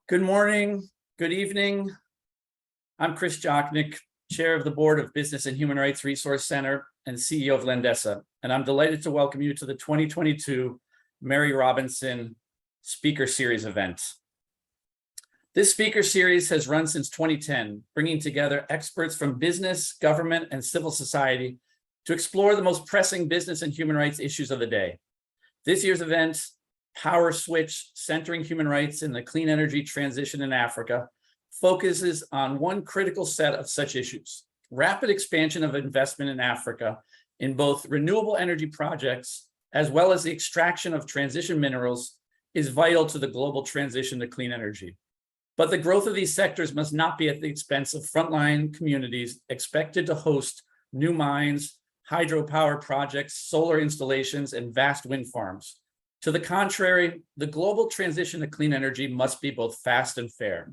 Good morning, good evening. I'm Chris Jochnick, Chair of the Board of Business and Human Rights Resource Center and CEO of Lendesa, and I'm delighted to welcome you to the 2022 Mary Robinson Speaker Series event. This speaker series has run since 2010, bringing together experts from business, government, and civil society to explore the most pressing business and human rights issues of the day. This year's event, Power Switch, Centering Human Rights in the Clean Energy Transition in Africa, focuses on one critical set of such issues: rapid expansion of investment in Africa in both renewable energy projects as well as the extraction of transition minerals is vital to the global transition to clean energy. But the growth of these sectors must not be at the expense of frontline communities expected to host new mines, hydropower projects, solar installations, and vast wind farms. To the contrary, the global transition to clean energy must be both fast and fair.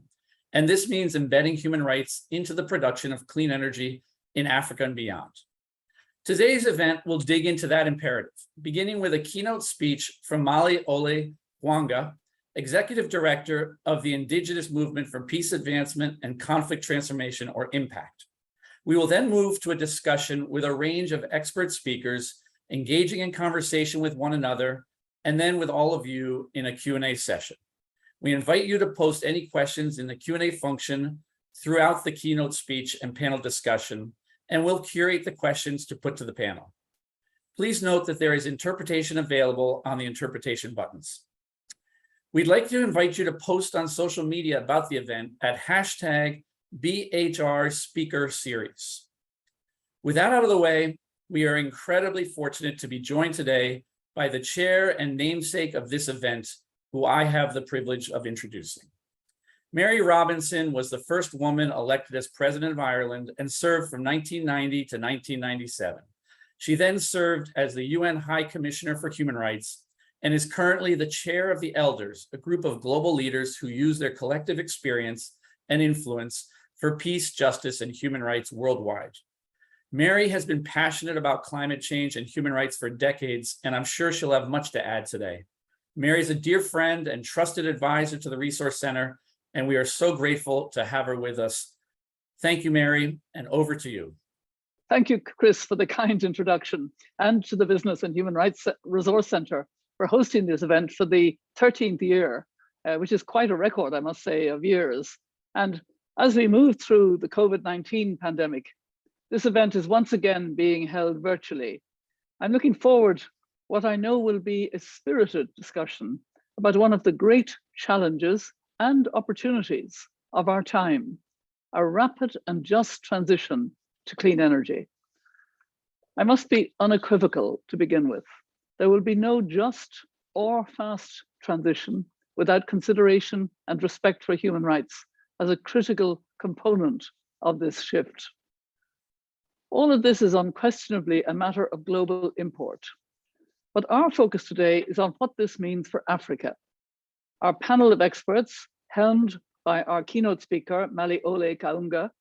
And this means embedding human rights into the production of clean energy in Africa and beyond. Today's event will dig into that imperative, beginning with a keynote speech from Mali Ole Kaunga, Executive Director of the Indigenous Movement for Peace Advancement and Conflict Transformation, or IMPACT. We will then move to a discussion with a range of expert speakers, engaging in conversation with one another, and then with all of you in a Q&A session. We invite you to post any questions in the Q&A function throughout the keynote speech and panel discussion, and we'll curate the questions to put to the panel. Please note that there is interpretation available on the interpretation buttons. We'd like to invite you to post on social media about the event at #BHRSpeakerSeries. With that out of the way, we are incredibly fortunate to be joined today by the chair and namesake of this event, who I have the privilege of introducing. Mary Robinson was the first woman elected as President of Ireland and served from 1990 to 1997. She then served as the UN High Commissioner for Human Rights and is currently the chair of the Elders, a group of global leaders who use their collective experience and influence for peace, justice, and human rights worldwide. Mary has been passionate about climate change and human rights for decades, and I'm sure she'll have much to add today. Mary is a dear friend and trusted advisor to the Resource Center, and we are so grateful to have her with us. Thank you, Mary, and over to you. Thank you, Chris, for the kind introduction, and to the Business and Human Rights Resource Center for hosting this event for the 13th year, which is quite a record, I must say, of years. And as we move through the COVID-19 pandemic, this event is once again being held virtually. I'm looking forward to what I know will be a spirited discussion about one of the great challenges and opportunities of our time: a rapid and just transition to clean energy. I must be unequivocal to begin with. There will be no just or fast transition without consideration and respect for human rights as a critical component of this shift. All of this is unquestionably a matter of global import. But our focus today is on what this means for Africa. Our panel of experts, helmed by our keynote speaker, Mali Ole Kaunga,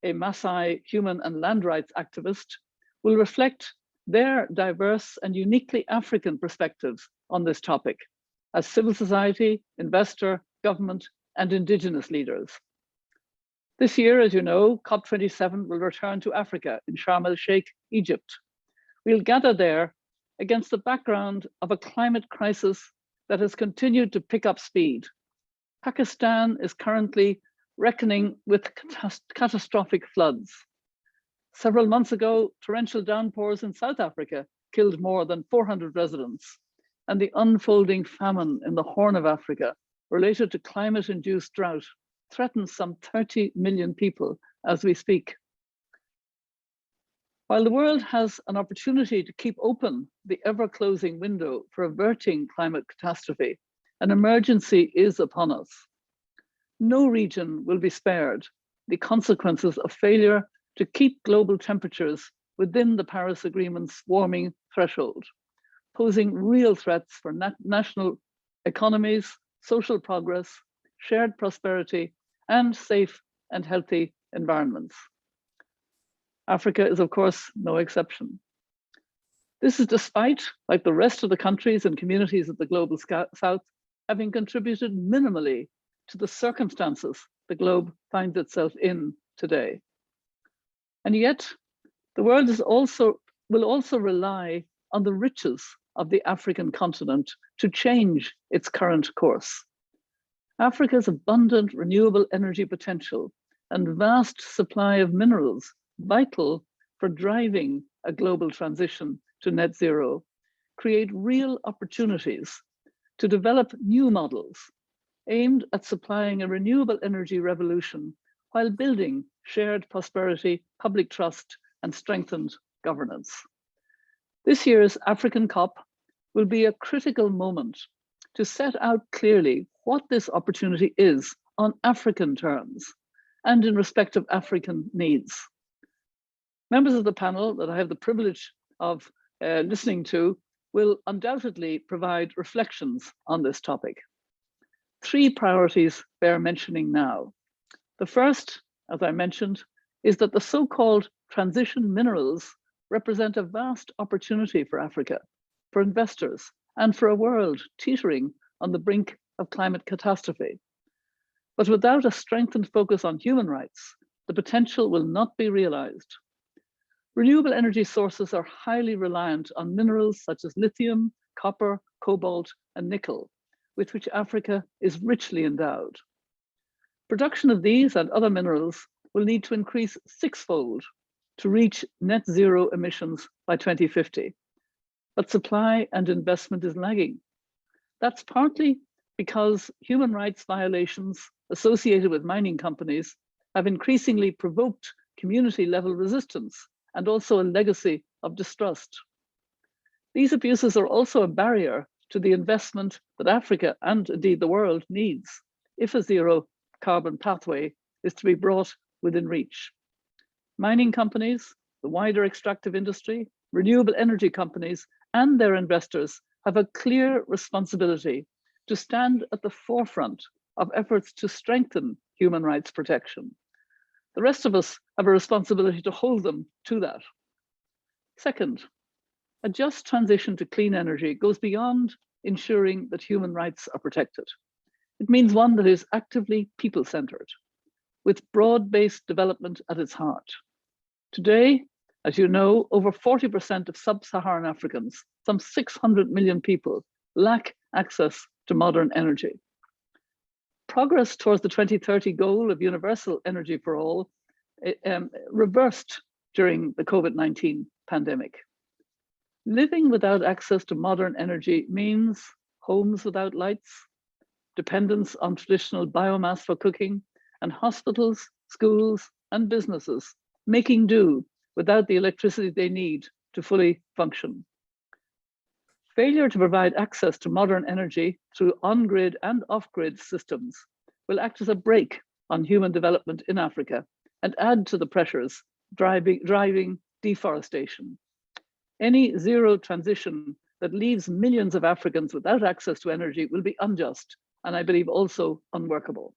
a Maasai human and land rights activist, will reflect their diverse and uniquely African perspectives on this topic as civil society, investor, government, and indigenous leaders. This year, as you know, COP27 will return to Africa in Sharm el-Sheikh, Egypt. We'll gather there against the background of a climate crisis that has continued to pick up speed. Pakistan is currently reckoning with catastrophic floods. Several months ago, torrential downpours in South Africa killed more than 400 residents, and the unfolding famine in the Horn of Africa related to climate-induced drought threatens some 30 million people as we speak. While the world has an opportunity to keep open the ever-closing window for averting climate catastrophe, an emergency is upon us. No region will be spared the consequences of failure to keep global temperatures within the Paris Agreement's warming threshold, posing real threats for national economies, social progress, shared prosperity, and safe and healthy environments. Africa is, of course, no exception. This is despite, like the rest of the countries and communities of the global south, having contributed minimally to the circumstances the globe finds itself in today. And yet, the world will also rely on the riches of the African continent to change its current course. Africa's abundant renewable energy potential and vast supply of minerals, vital for driving a global transition to net zero, create real opportunities to develop new models aimed at supplying a renewable energy revolution while building shared prosperity, public trust, and strengthened governance. This year's African COP will be a critical moment to set out clearly what this opportunity is on African terms and in respect of African needs. Members of the panel that I have the privilege of listening to will undoubtedly provide reflections on this topic. 3 priorities bear mentioning now. The first, as I mentioned, is that the so-called transition minerals represent a vast opportunity for Africa, for investors, and for a world teetering on the brink of climate catastrophe. But without a strengthened focus on human rights, the potential will not be realized. Renewable energy sources are highly reliant on minerals such as lithium, copper, cobalt, and nickel, with which Africa is richly endowed. Production of these and other minerals will need to increase 6-fold to reach net zero emissions by 2050. But supply and investment is lagging. That's partly because human rights violations associated with mining companies have increasingly provoked community-level resistance and also a legacy of distrust. These abuses are also a barrier to the investment that Africa and indeed the world needs if a zero carbon pathway is to be brought within reach. Mining companies, the wider extractive industry, renewable energy companies, and their investors have a clear responsibility to stand at the forefront of efforts to strengthen human rights protection. The rest of us have a responsibility to hold them to that. Second, a just transition to clean energy goes beyond ensuring that human rights are protected. It means one that is actively people-centered, with broad-based development at its heart. Today, as you know, over 40% of sub-Saharan Africans, some 600 million people, lack access to modern energy. Progress towards the 2030 goal of universal energy for all reversed during the COVID-19 pandemic. Living without access to modern energy means homes without lights, dependence on traditional biomass for cooking, and hospitals, schools, and businesses making do without the electricity they need to fully function. Failure to provide access to modern energy through on-grid and off-grid systems will act as a brake on human development in Africa and add to the pressures driving deforestation. Any zero transition that leaves millions of Africans without access to energy will be unjust and I believe also unworkable.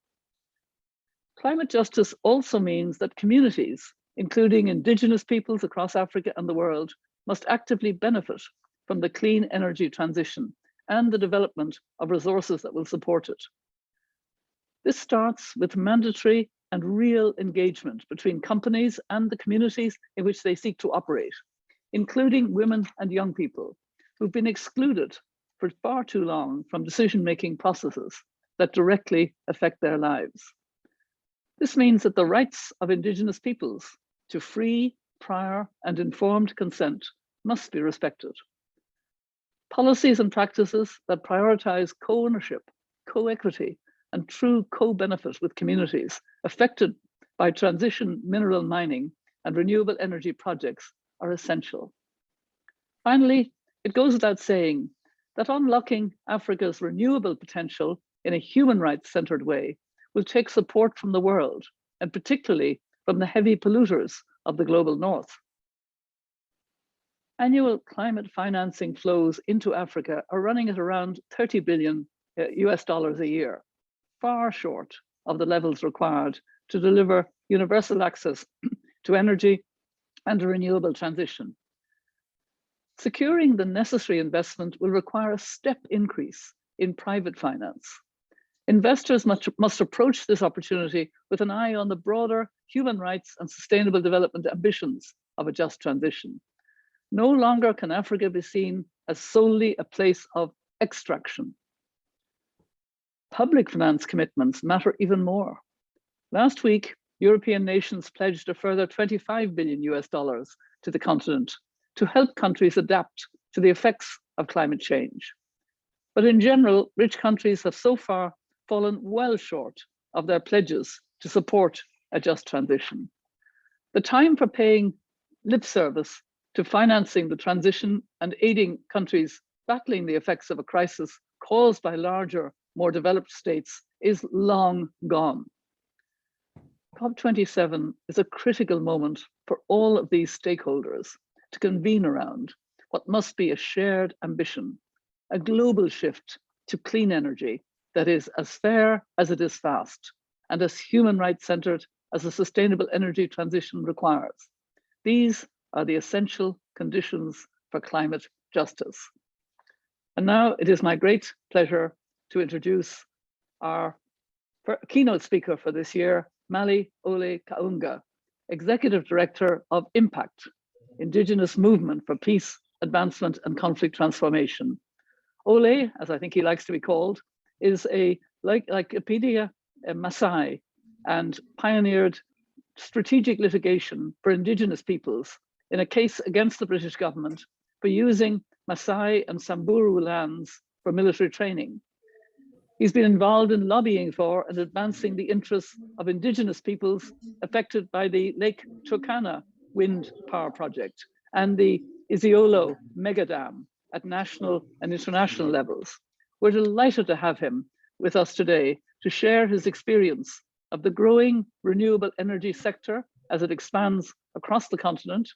Climate justice also means that communities, including indigenous peoples across Africa and the world, must actively benefit from the clean energy transition and the development of resources that will support it. This starts with mandatory and real engagement between companies and the communities in which they seek to operate, including women and young people who've been excluded for far too long from decision-making processes that directly affect their lives. This means that the rights of indigenous peoples to free, prior, and informed consent must be respected. Policies and practices that prioritize co-ownership, co-equity, and true co-benefit with communities affected by transition mineral mining and renewable energy projects are essential. Finally, it goes without saying that unlocking Africa's renewable potential in a human rights-centered way will take support from the world, and particularly from the heavy polluters of the global north. Annual climate financing flows into Africa are running at around $30 billion US a year, far short of the levels required to deliver universal access to energy and a renewable transition. Securing the necessary investment will require a step increase in private finance. Investors must approach this opportunity with an eye on the broader human rights and sustainable development ambitions of a just transition. No longer can Africa be seen as solely a place of extraction. Public finance commitments matter even more. Last week, European nations pledged a further $25 billion to the continent to help countries adapt to the effects of climate change. But in general, rich countries have so far fallen well short of their pledges to support a just transition. The time for paying lip service to financing the transition and aiding countries battling the effects of a crisis caused by larger, more developed states is long gone. COP27 is a critical moment for all of these stakeholders to convene around what must be a shared ambition, a global shift to clean energy that is as fair as it is fast and as human rights centered as a sustainable energy transition requires. These are the essential conditions for climate justice. And now it is my great pleasure to introduce our keynote speaker for this year, Mali Ole Kaunga, Executive Director of Impact, Indigenous Movement for Peace, Advancement and Conflict Transformation. Ole, as I think he likes to be called, is a Laikipia Maasai and pioneered strategic litigation for Indigenous peoples in a case against the British government for using Maasai and Samburu lands for military training. He's been involved in lobbying for and advancing the interests of Indigenous peoples affected by the Lake Turkana wind power project and the Isiolo Mega Dam at national and international levels. We're delighted to have him with us today to share his experience of the growing renewable energy sector as it expands across the continent,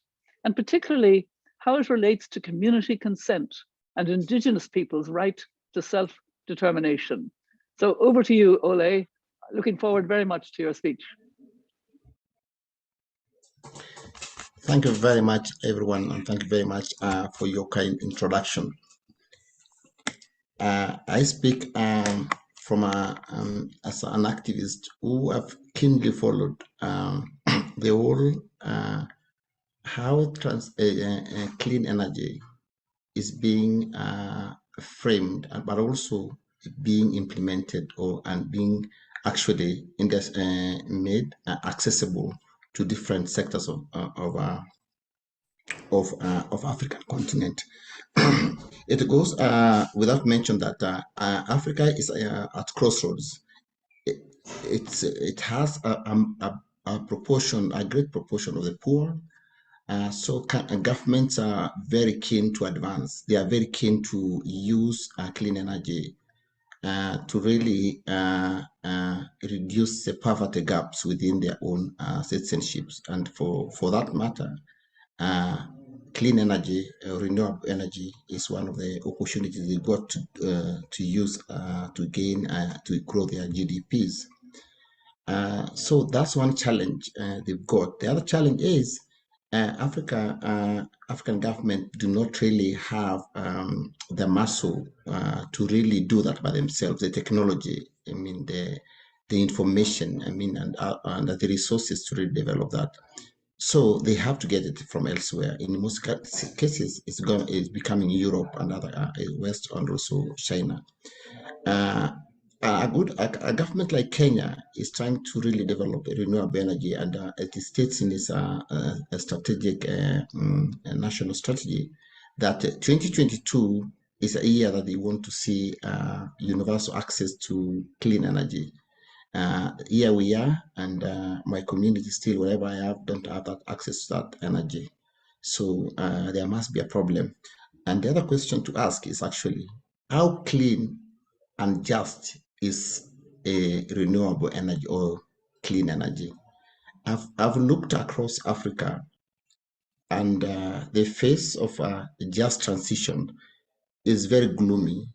and particularly how it relates to community consent and Indigenous people's right to self-determination. So over to you, Ole. Looking forward very much to your speech. Thank you very much, everyone, and thank you very much for your kind introduction. I speak from as an activist who have keenly followed the whole how clean energy is being framed, but also being implemented and being actually made accessible to different sectors of African continent. It goes without mention that Africa is at crossroads. It has a great proportion of the poor. So governments are very keen to advance. They are very keen to use clean energy to really reduce the poverty gaps within their own citizenships. And for that matter, clean energy, renewable energy is one of the opportunities they got to use to gain, to grow their GDPs. So that's one challenge they've got. The other challenge is African government do not really have the muscle to really do that by themselves. The technology, I mean, the information, I mean, and the resources to really develop that. So they have to get it from elsewhere. In most cases, it's becoming Europe and other West and also China. A government like Kenya is trying to really develop renewable energy, and it states in its strategic national strategy that 2022 is a year that they want to see universal access to clean energy. Here we are, and my community still, wherever I have, don't have that access to that energy. So there must be a problem. And the other question to ask is actually, how clean and just is a renewable energy or clean energy? I've looked across Africa, and the face of a just transition is very gloomy.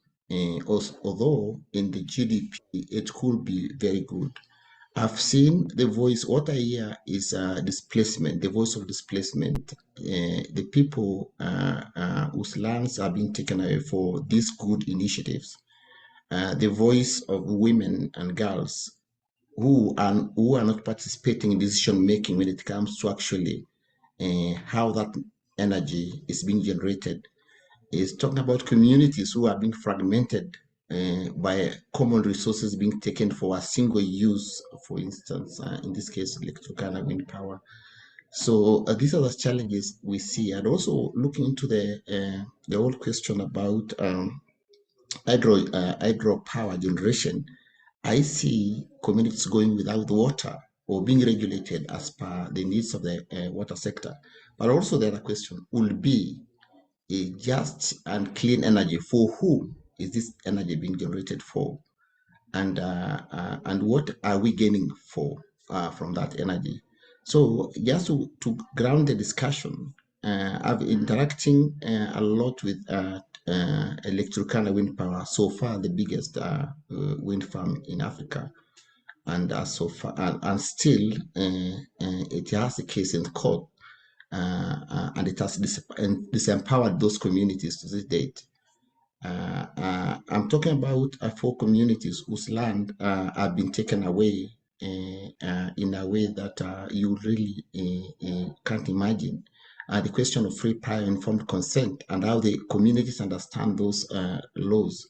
Although in the GDP it could be very good. I've seen the voice. What I hear is displacement, the voice of displacement. The people whose lands are being taken away for these good initiatives. the voice of women and girls who are not participating in decision making when it comes to actually how that energy is being generated. Is talking about communities who are being fragmented by common resources being taken for a single use, for instance, in this case, like Turkana wind power. So these are the challenges we see, and also looking into the whole question about hydropower generation. I see communities going without water or being regulated as per the needs of the water sector. But also the other question will be a just and clean energy. For who is this energy being generated for? And what are we gaining from that energy? So just to ground the discussion, I've interacting a lot with Turkana wind power, so far the biggest wind farm in Africa, and so far and still it has a case in court, and it has disempowered those communities to this date. I'm talking about 4 communities whose land have been taken away in a way that you really can't imagine. The question of free, prior, informed consent and how the communities understand those laws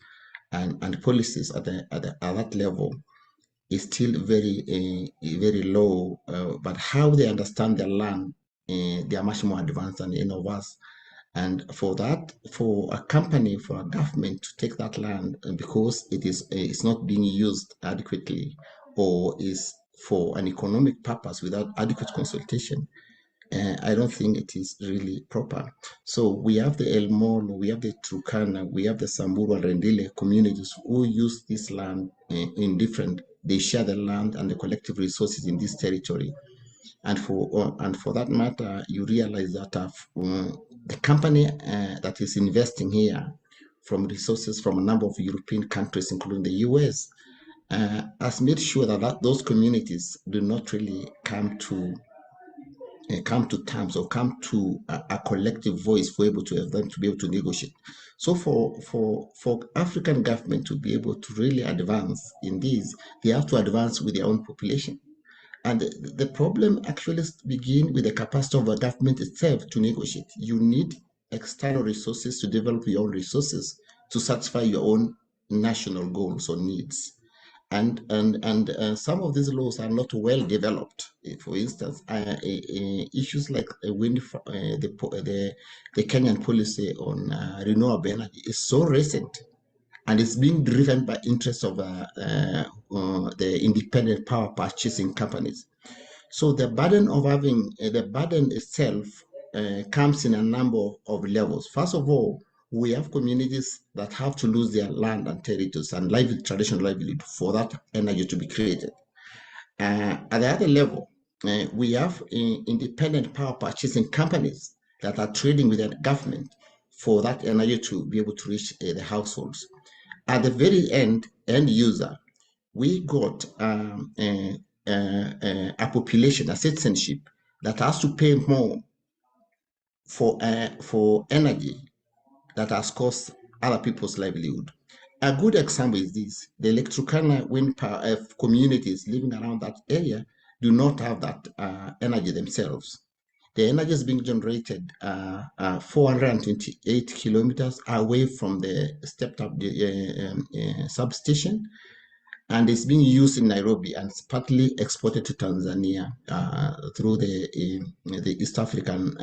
and policies at that level is still very very low. But how they understand their land, they are much more advanced than any of us. And for that, for a company, for a government to take that land because it's not being used adequately or is for an economic purpose without adequate consultation, I don't think it is really proper. So we have the El Molo, we have the Turkana, we have the Samburu and Rendile communities who use this land in different, they share the land and the collective resources in this territory. And for that matter, you realize that the company that is investing here from resources from a number of European countries, including the US, has made sure that those communities do not really come to terms or come to a collective voice for them to be able to negotiate. So for African government to be able to really advance in this, they have to advance with their own population. And the problem actually begins with the capacity of a government itself to negotiate. You need external resources to develop your own resources to satisfy your own national goals or needs. And some of these laws are not well developed. For instance, issues like the Kenyan policy on renewable energy is so recent, and it's being driven by interests of the independent power purchasing companies. So the burden of having the burden itself comes in a number of levels. First of all, we have communities that have to lose their land and territories and traditional livelihood for that energy to be created. At the other level, we have independent power purchasing companies that are trading with the government for that energy to be able to reach the households. At the very end user, we got a population, a citizenship that has to pay more for energy that has cost other people's livelihood. A good example is this: the Turkana wind power communities living around that area do not have that energy themselves. The energy is being generated 428 kilometers away from the stepped-up substation, and it's being used in Nairobi and it's partly exported to Tanzania through the East African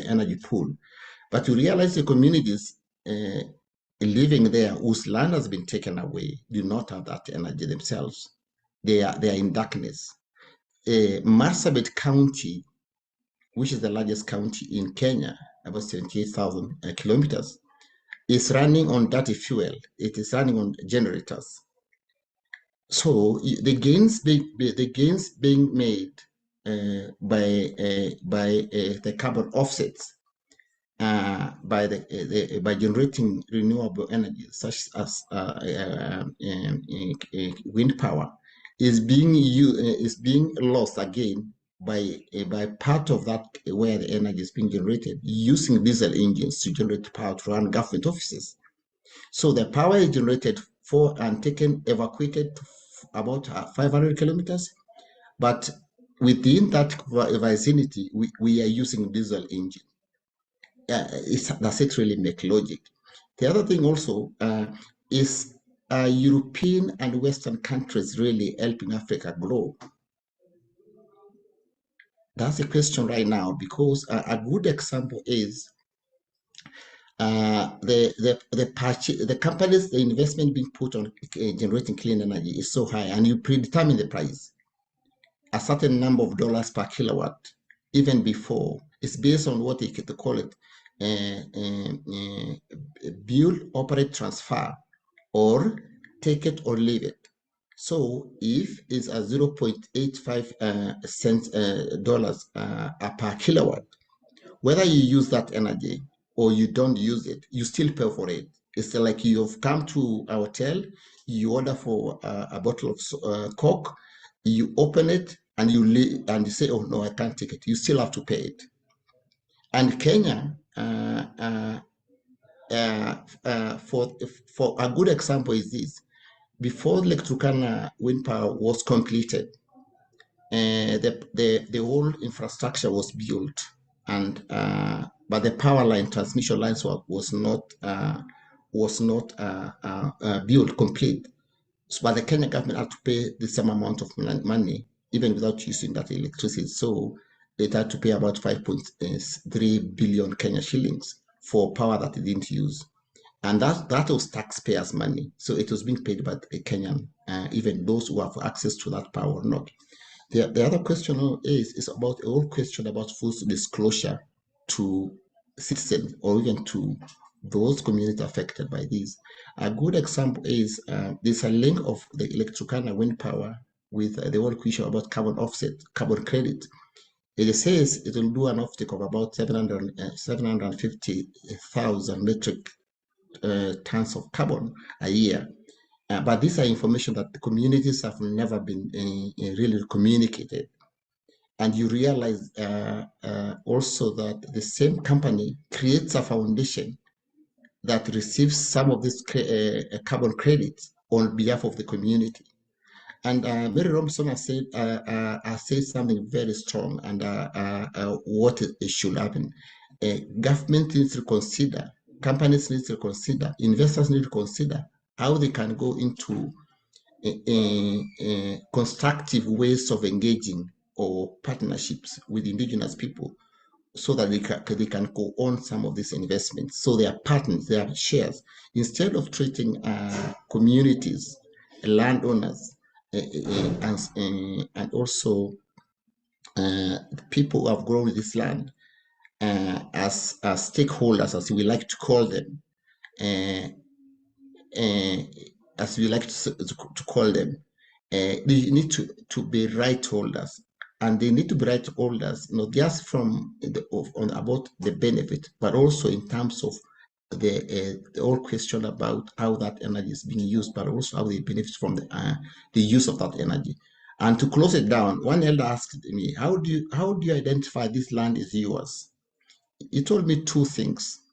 energy pool. But you realize the communities living there whose land has been taken away do not have that energy themselves. They are in darkness. Marsabit County, which is the largest county in Kenya, about 78,000 kilometers, is running on dirty fuel. It is running on generators. So the gains being made by the carbon offsets by generating renewable energy such as wind power is being lost again by part of that where the energy is being generated using diesel engines to generate power to run government offices. So the power is generated for and taken, evacuated to about 500 kilometers. But within that vicinity, we are using diesel engine. Does it really make logic? The other thing also is European and Western countries really helping Africa grow? That's the question right now, because a good example is the companies, the investment being put on generating clean energy is so high, and you predetermine the price, a certain number of dollars per kilowatt, even before. It's based on what they call it, build, operate, transfer, or take it or leave it. So if it's a 0.85 cents dollars per kilowatt, whether you use that energy or you don't use it, you still pay for it. It's like you've come to a hotel, you order for a bottle of Coke, you open it and you say, oh no, I can't take it. You still have to pay it. And Kenya, for a good example is this: before Lake Turkana wind power was completed, the whole infrastructure was built, and but the power line, transmission lines was not built complete. So, but the Kenya government had to pay the same amount of money even without using that electricity. So it had to pay about 5.3 billion Kenya shillings for power that it didn't use. And that was taxpayers' money. So it was being paid by the Kenyan, even those who have access to that power or not. The other question is about the whole question about full disclosure to citizens or even to those communities affected by this. A good example is there's a link of the Turkana wind power with the whole question about carbon offset, carbon credit. It says it will do an offtake of about 750,000 metric tons of carbon a year. But these are information that the communities have never been really communicated. And you realize also that the same company creates a foundation that receives some of this carbon credits on behalf of the community. And Mary Robinson has said something very strong, and what it should happen. Government needs to consider, companies need to consider, investors need to consider how they can go into constructive ways of engaging or partnerships with indigenous people, so that they can co-own some of these investments. So they are partners, they are shares. Instead of treating communities, landowners, and also people who have grown this land as stakeholders, as we like to call them, they need to be right holders. And they need to be right holders, not just from about the benefit, but also in terms of the whole question about how that energy is being used, but also how they benefit from the use of that energy. And to close it down, one elder asked me, how do you identify this land is yours? He told me two things.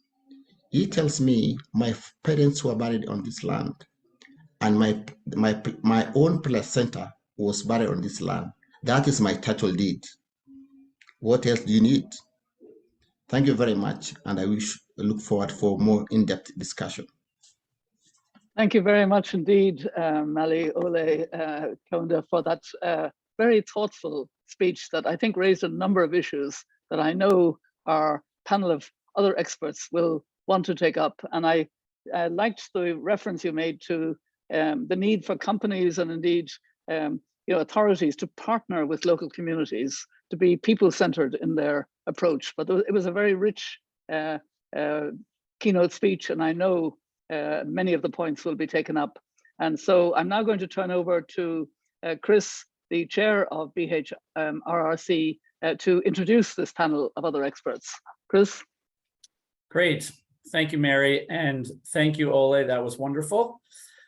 He tells me my parents were buried on this land, and my own placenta was buried on this land. That is my title deed. What else do you need? Thank you very much, and I look forward for more in-depth discussion. Thank you very much indeed, Mali Ole Kaunga, for that very thoughtful speech that I think raised a number of issues that I know our panel of other experts will want to take up. And I liked the reference you made to the need for companies and indeed authorities to partner with local communities, to be people-centered in their approach. But it was a very rich keynote speech, and I know many of the points will be taken up. And so I'm now going to turn over to Chris, the chair of BHRRC, to introduce this panel of other experts. Chris? Great. Thank you, Mary. And thank you, Ole. That was wonderful.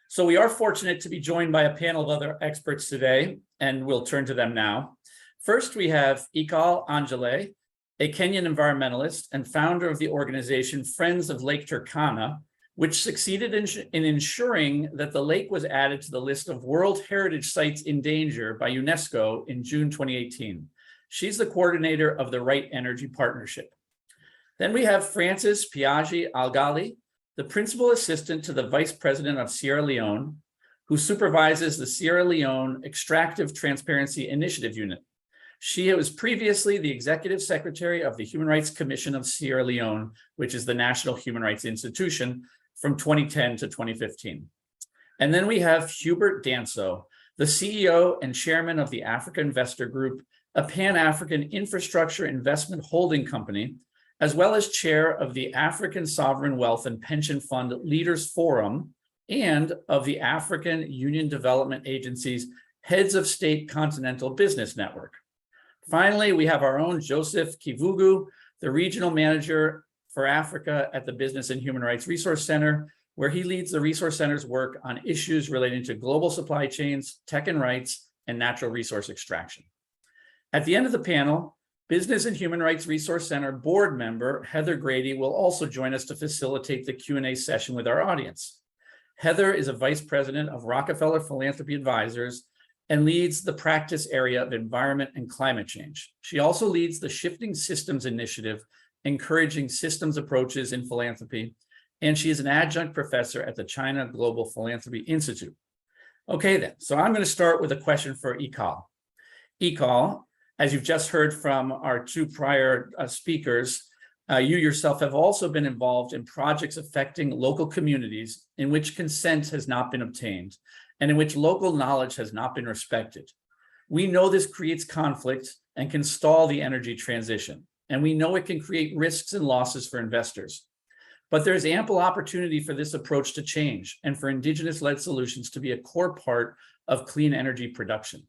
So we are fortunate to be joined by a panel of other experts today, and we'll turn to them now. First, we have Ikal Angelei, a Kenyan environmentalist and founder of the organization Friends of Lake Turkana, which succeeded in ensuring that the lake was added to the list of World Heritage Sites in Danger by UNESCO in June 2018. She's the coordinator of the Right Energy Partnership. Then we have Frances Piaggi Algali, the principal assistant to the Vice President of Sierra Leone, who supervises the Sierra Leone Extractive Transparency Initiative Unit. She was previously the Executive Secretary of the Human Rights Commission of Sierra Leone, which is the National Human Rights Institution, from 2010 to 2015. And then we have Hubert Danso, the CEO and chairman of the Africa Investor Group, a Pan-African infrastructure investment holding company, as well as chair of the African Sovereign Wealth and Pension Fund Leaders Forum and of the African Union Development Agency's Heads of State Continental Business Network. Finally, we have our own Joseph Kivugu, the regional manager for Africa at the Business and Human Rights Resource Center, where he leads the Resource Center's work on issues relating to global supply chains, tech and rights, and natural resource extraction. At the end of the panel, Business and Human Rights Resource Center board member Heather Grady will also join us to facilitate the Q&A session with our audience. Heather is a vice president of Rockefeller Philanthropy Advisors and leads the practice area of environment and climate change. She also leads the Shifting Systems Initiative, encouraging systems approaches in philanthropy, and she is an adjunct professor at the China Global Philanthropy Institute. Okay then, so I'm going to start with a question for Ikal. Ikal, as you've just heard from our two prior speakers, you yourself have also been involved in projects affecting local communities in which consent has not been obtained and in which local knowledge has not been respected. We know this creates conflict and can stall the energy transition, and we know it can create risks and losses for investors. But there's ample opportunity for this approach to change and for Indigenous-led solutions to be a core part of clean energy production.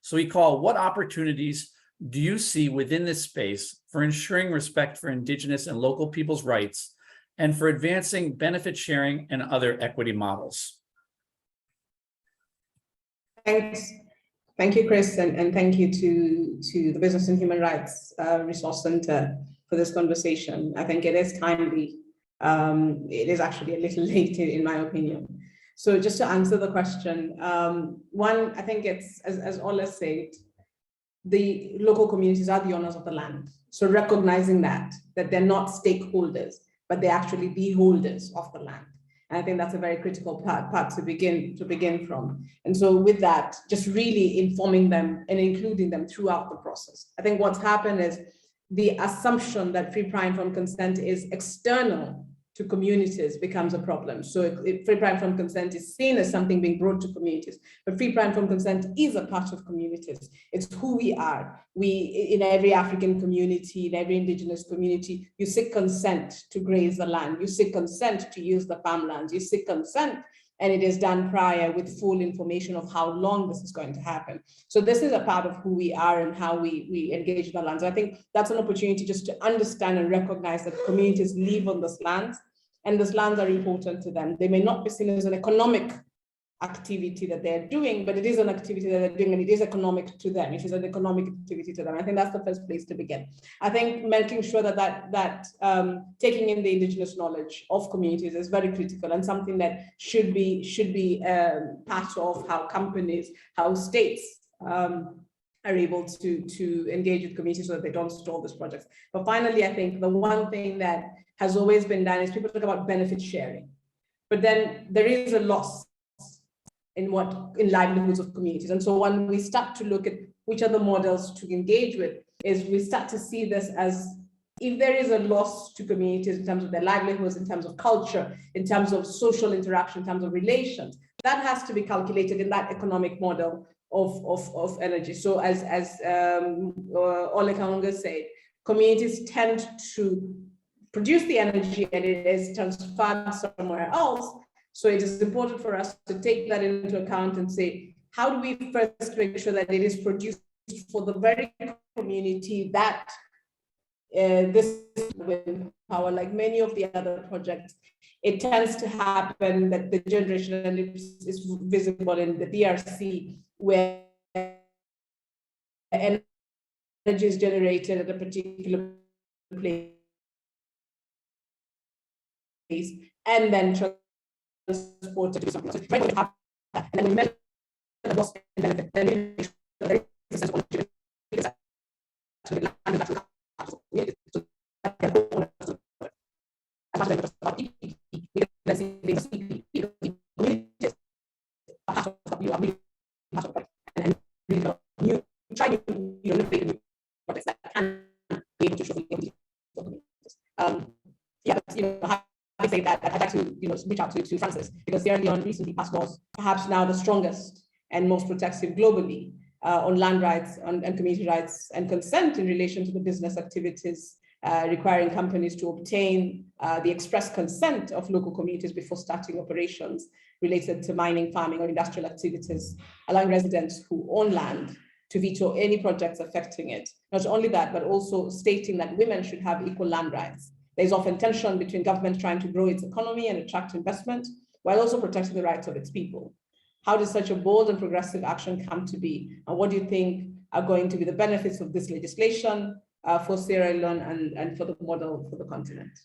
So Ikal, what opportunities do you see within this space for ensuring respect for Indigenous and local people's rights and for advancing benefit sharing and other equity models? Thanks. Thank you, Chris, and thank you to the Business and Human Rights Resource Center for this conversation. I think it is timely. It is actually a little late, in my opinion. So just to answer the question, one, I think it's, as Ole said, the local communities are the owners of the land. So recognizing that they're not stakeholders, but they're actually the holders of the land. And I think that's a very critical part to begin from. And so with that, just really informing them and including them throughout the process. I think what's happened is the assumption that free, prior, informed consent is external to communities becomes a problem. So free, prior, informed consent is seen as something being brought to communities, but free, prior, informed consent is a part of communities. It's who we are. In every African community, in every Indigenous community, you seek consent to graze the land. You seek consent to use the farmlands. You seek consent, and it is done prior with full information of how long this is going to happen. So this is a part of who we are and how we engage the lands. I think that's an opportunity just to understand and recognize that communities live on these lands, and these lands are important to them. They may not be seen as an economic activity that they're doing, but it is an activity that they're doing, and it is economic to them. It is an economic activity to them. I think that's the first place to begin. I think making sure that taking in the Indigenous knowledge of communities is very critical and something that should be part of how companies, how states are able to engage with communities so that they don't stall these projects. But finally, I think the one thing that has always been done is people talk about benefit sharing, but then there is a loss in livelihoods of communities. And so when we start to look at which are the models to engage with, is we start to see this as, if there is a loss to communities in terms of their livelihoods, in terms of culture, in terms of social interaction, in terms of relations, that has to be calculated in that economic model of energy. So as Ole Kaunga said, communities tend to produce the energy and it is transferred somewhere else. So it is important for us to take that into account and say, how do we first make sure that it is produced for the very community that this wind power, like many of the other projects, it tends to happen that the generation is visible in the DRC, where energy is generated at a particular place. and then transported to something. So it's right to have that. And then we measure the loss and benefit. Then we make sure that there is a sense of ownership. So the land is actually so that the owner as much as about EPP, because let's say there's EPP, communities are part of you are really part of it. And you try to innovate new projects that can be able to show the communities. Yeah, but, I say that I'd like to reach out to Francis, because Sierra Leone recently passed laws, perhaps now the strongest and most protective globally on land rights and community rights and consent in relation to the business activities, requiring companies to obtain the express consent of local communities before starting operations related to mining, farming, or industrial activities, allowing residents who own land to veto any projects affecting it. Not only that, but also stating that women should have equal land rights. There's often tension between government trying to grow its economy and attract investment, while also protecting the rights of its people. How does such a bold and progressive action come to be? And what do you think are going to be the benefits of this legislation for Sierra Leone and for the model for the continent?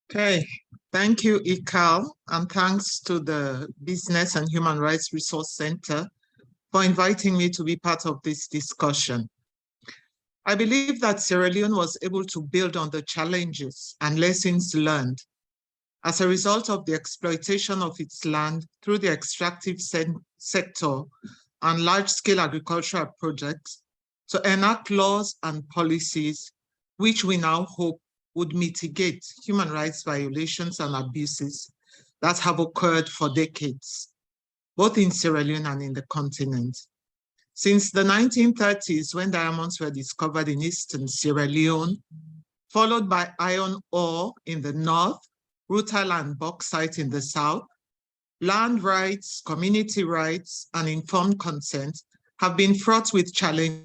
Okay, thank you, Ikal, and thanks to the Business and Human Rights Resource Center for inviting me to be part of this discussion. I believe that Sierra Leone was able to build on the challenges and lessons learned as a result of the exploitation of its land through the extractive sector and large-scale agricultural projects to enact laws and policies which we now hope would mitigate human rights violations and abuses that have occurred for decades, both in Sierra Leone and in the continent. Since the 1930s, when diamonds were discovered in eastern Sierra Leone, followed by iron ore in the north, rutile and bauxite in the south, land rights, community rights, and informed consent have been fraught with challenge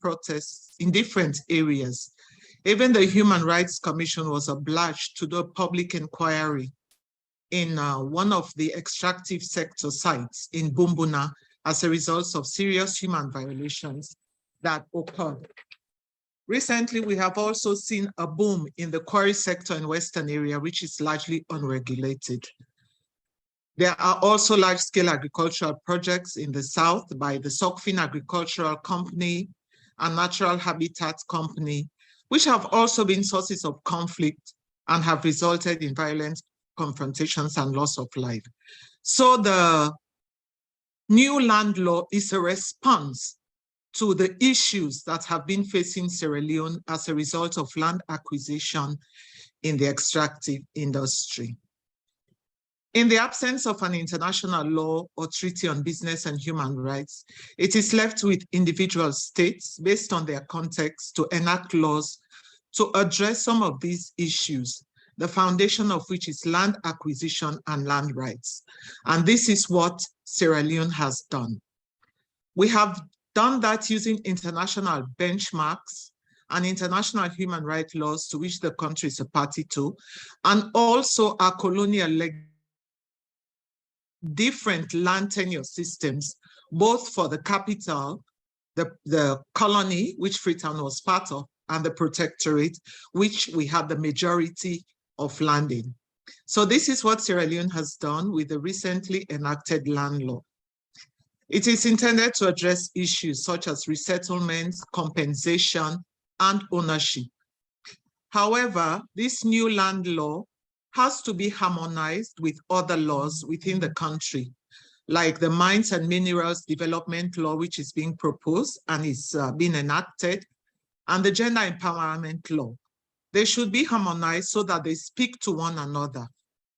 protests in different areas. Even the Human Rights Commission was obliged to do a public inquiry in one of the extractive sector sites in Bumbuna as a result of serious human violations that occurred. Recently, we have also seen a boom in the quarry sector in Western area, which is largely unregulated. There are also large-scale agricultural projects in the south by the Sokfin Agricultural Company and Natural Habitat Company, which have also been sources of conflict and have resulted in violent confrontations and loss of life. So the new land law is a response to the issues that have been facing Sierra Leone as a result of land acquisition in the extractive industry. In the absence of an international law or treaty on business and human rights, it is left with individual states based on their context to enact laws to address some of these issues, the foundation of which is land acquisition and land rights. And this is what Sierra Leone has done. We have done that using international benchmarks and international human rights laws to which the country is a party to, and also our colonial different land tenure systems, both for the capital, the colony, which Freetown was part of, and the protectorate, which we had the majority of land in. So this is what Sierra Leone has done with the recently enacted land law. It is intended to address issues such as resettlement, compensation, and ownership. However, this new land law has to be harmonized with other laws within the country, like the Mines and Minerals Development Law, which is being proposed and is being enacted, and the Gender Empowerment Law. They should be harmonized so that they speak to one another,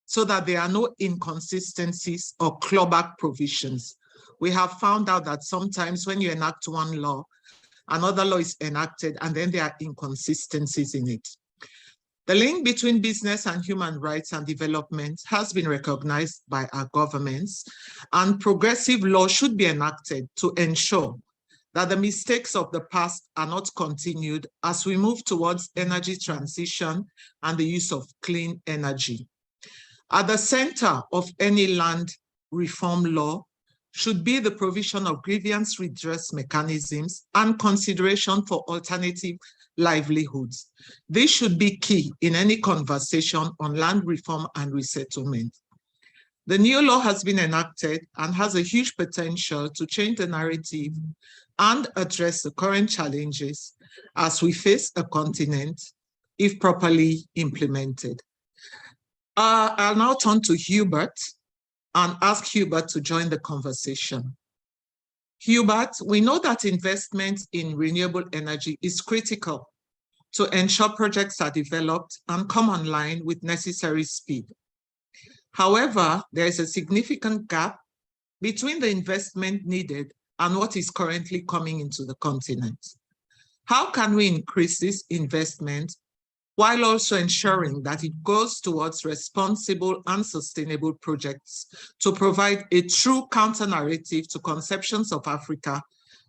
so that there are no inconsistencies or clawback provisions. We have found out that sometimes when you enact one law, another law is enacted and then there are inconsistencies in it. The link between business and human rights and development has been recognized by our governments, and progressive law should be enacted to ensure that the mistakes of the past are not continued as we move towards energy transition and the use of clean energy. At the center of any land reform law should be the provision of grievance redress mechanisms and consideration for alternative livelihoods. This should be key in any conversation on land reform and resettlement. The new law has been enacted and has a huge potential to change the narrative and address the current challenges as we face a continent if properly implemented. I'll now turn to Hubert and ask Hubert to join the conversation. Hubert, we know that investment in renewable energy is critical to ensure projects are developed and come online with necessary speed. However, there is a significant gap between the investment needed and what is currently coming into the continent. How can we increase this investment while also ensuring that it goes towards responsible and sustainable projects to provide a true counter-narrative to conceptions of Africa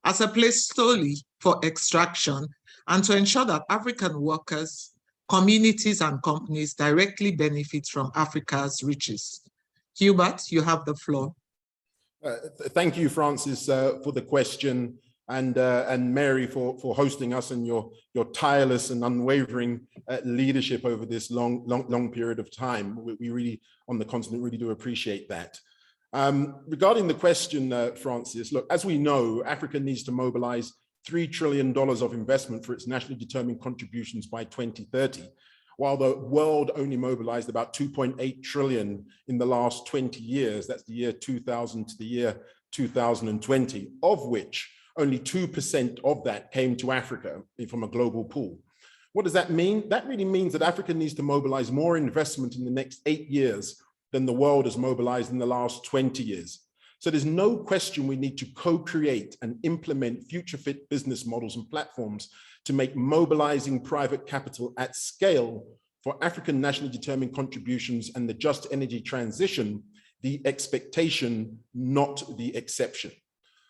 as a place solely for extraction, and to ensure that African workers, communities, and companies directly benefit from Africa's riches? Hubert, you have the floor. Thank you, Francis, for the question, and Mary for hosting us, and your tireless and unwavering leadership over this long period of time. We really, on the continent, really do appreciate that. Regarding the question, Francis, look, as we know, Africa needs to mobilize $3 trillion of investment for its nationally determined contributions by 2030, while the world only mobilized about 2.8 trillion in the last 20 years. That's the year 2000 to the year 2020, of which only 2% of that came to Africa from a global pool. What does that mean? That really means that Africa needs to mobilize more investment in the next 8 years than the world has mobilized in the last 20 years. So there's no question we need to co-create and implement future-fit business models and platforms to make mobilizing private capital at scale for African nationally determined contributions and the just energy transition the expectation, not the exception.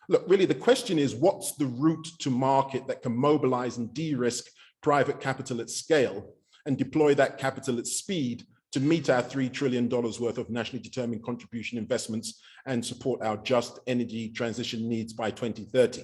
Look, really the question is, what's the route to market that can mobilize and de-risk private capital at scale and deploy that capital at speed to meet our $3 trillion worth of nationally determined contribution investments and support our just energy transition needs by 2030.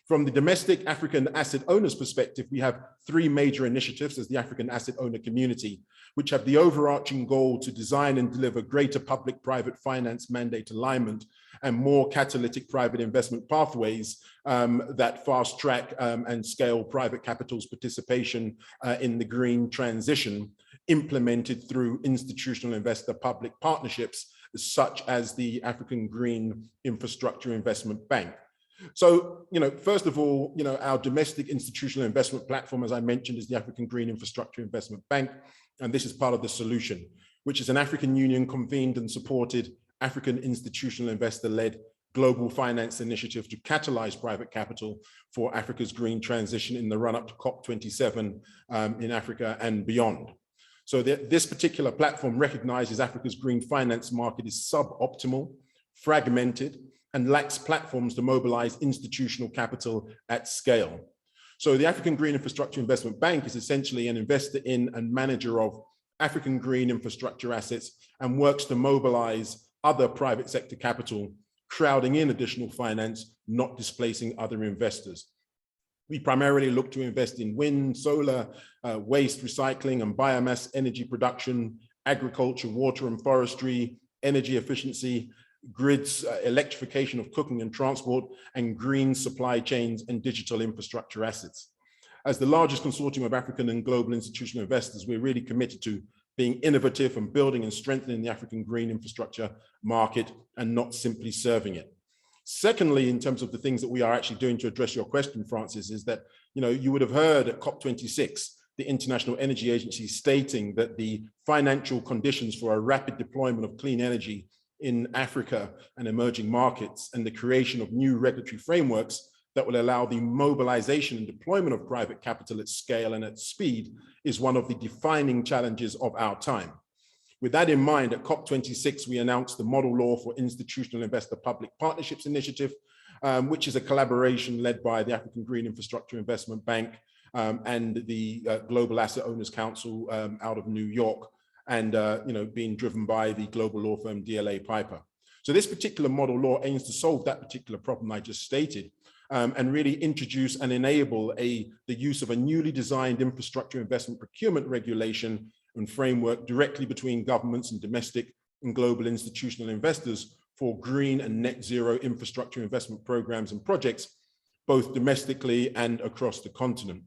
From the domestic African asset owners perspective, we have 3 major initiatives as the African asset owner community, which have the overarching goal to design and deliver greater public-private finance mandate alignment and more catalytic private investment pathways that fast track and scale private capital's participation in the green transition, implemented through institutional investor-public partnerships, such as the African Green Infrastructure Investment Bank. So, first of all, our domestic institutional investment platform, as I mentioned, is the African Green Infrastructure Investment Bank. And this is part of the solution, which is an African Union convened and supported African institutional investor-led global finance initiative to catalyze private capital for Africa's green transition in the run-up to COP27 in Africa and beyond. So this particular platform recognizes Africa's green finance market is suboptimal, fragmented, and lacks platforms to mobilize institutional capital at scale. So the African Green Infrastructure Investment Bank is essentially an investor in and manager of African green infrastructure assets and works to mobilize other private sector capital, crowding in additional finance, not displacing other investors. We primarily look to invest in wind, solar, waste recycling and biomass energy production, agriculture, water and forestry, energy efficiency, grids, electrification of cooking and transport, and green supply chains and digital infrastructure assets. As the largest consortium of African and global institutional investors, we're really committed to being innovative and building and strengthening the African green infrastructure market and not simply serving it. Secondly, in terms of the things that we are actually doing to address your question, Francis, is that, you would have heard at COP26, the International Energy Agency stating that the financial conditions for a rapid deployment of clean energy in Africa and emerging markets and the creation of new regulatory frameworks that will allow the mobilization and deployment of private capital at scale and at speed is one of the defining challenges of our time. With that in mind, at COP26, we announced the Model Law for Institutional Investor-Public Partnerships Initiative, which is a collaboration led by the African Green Infrastructure Investment Bank and the Global Asset Owners Council out of New York, and being driven by the global law firm DLA Piper. So this particular model law aims to solve that particular problem I just stated, and really introduce and enable the use of a newly designed infrastructure investment procurement regulation and framework directly between governments and domestic and global institutional investors for green and net zero infrastructure investment programs and projects, both domestically and across the continent.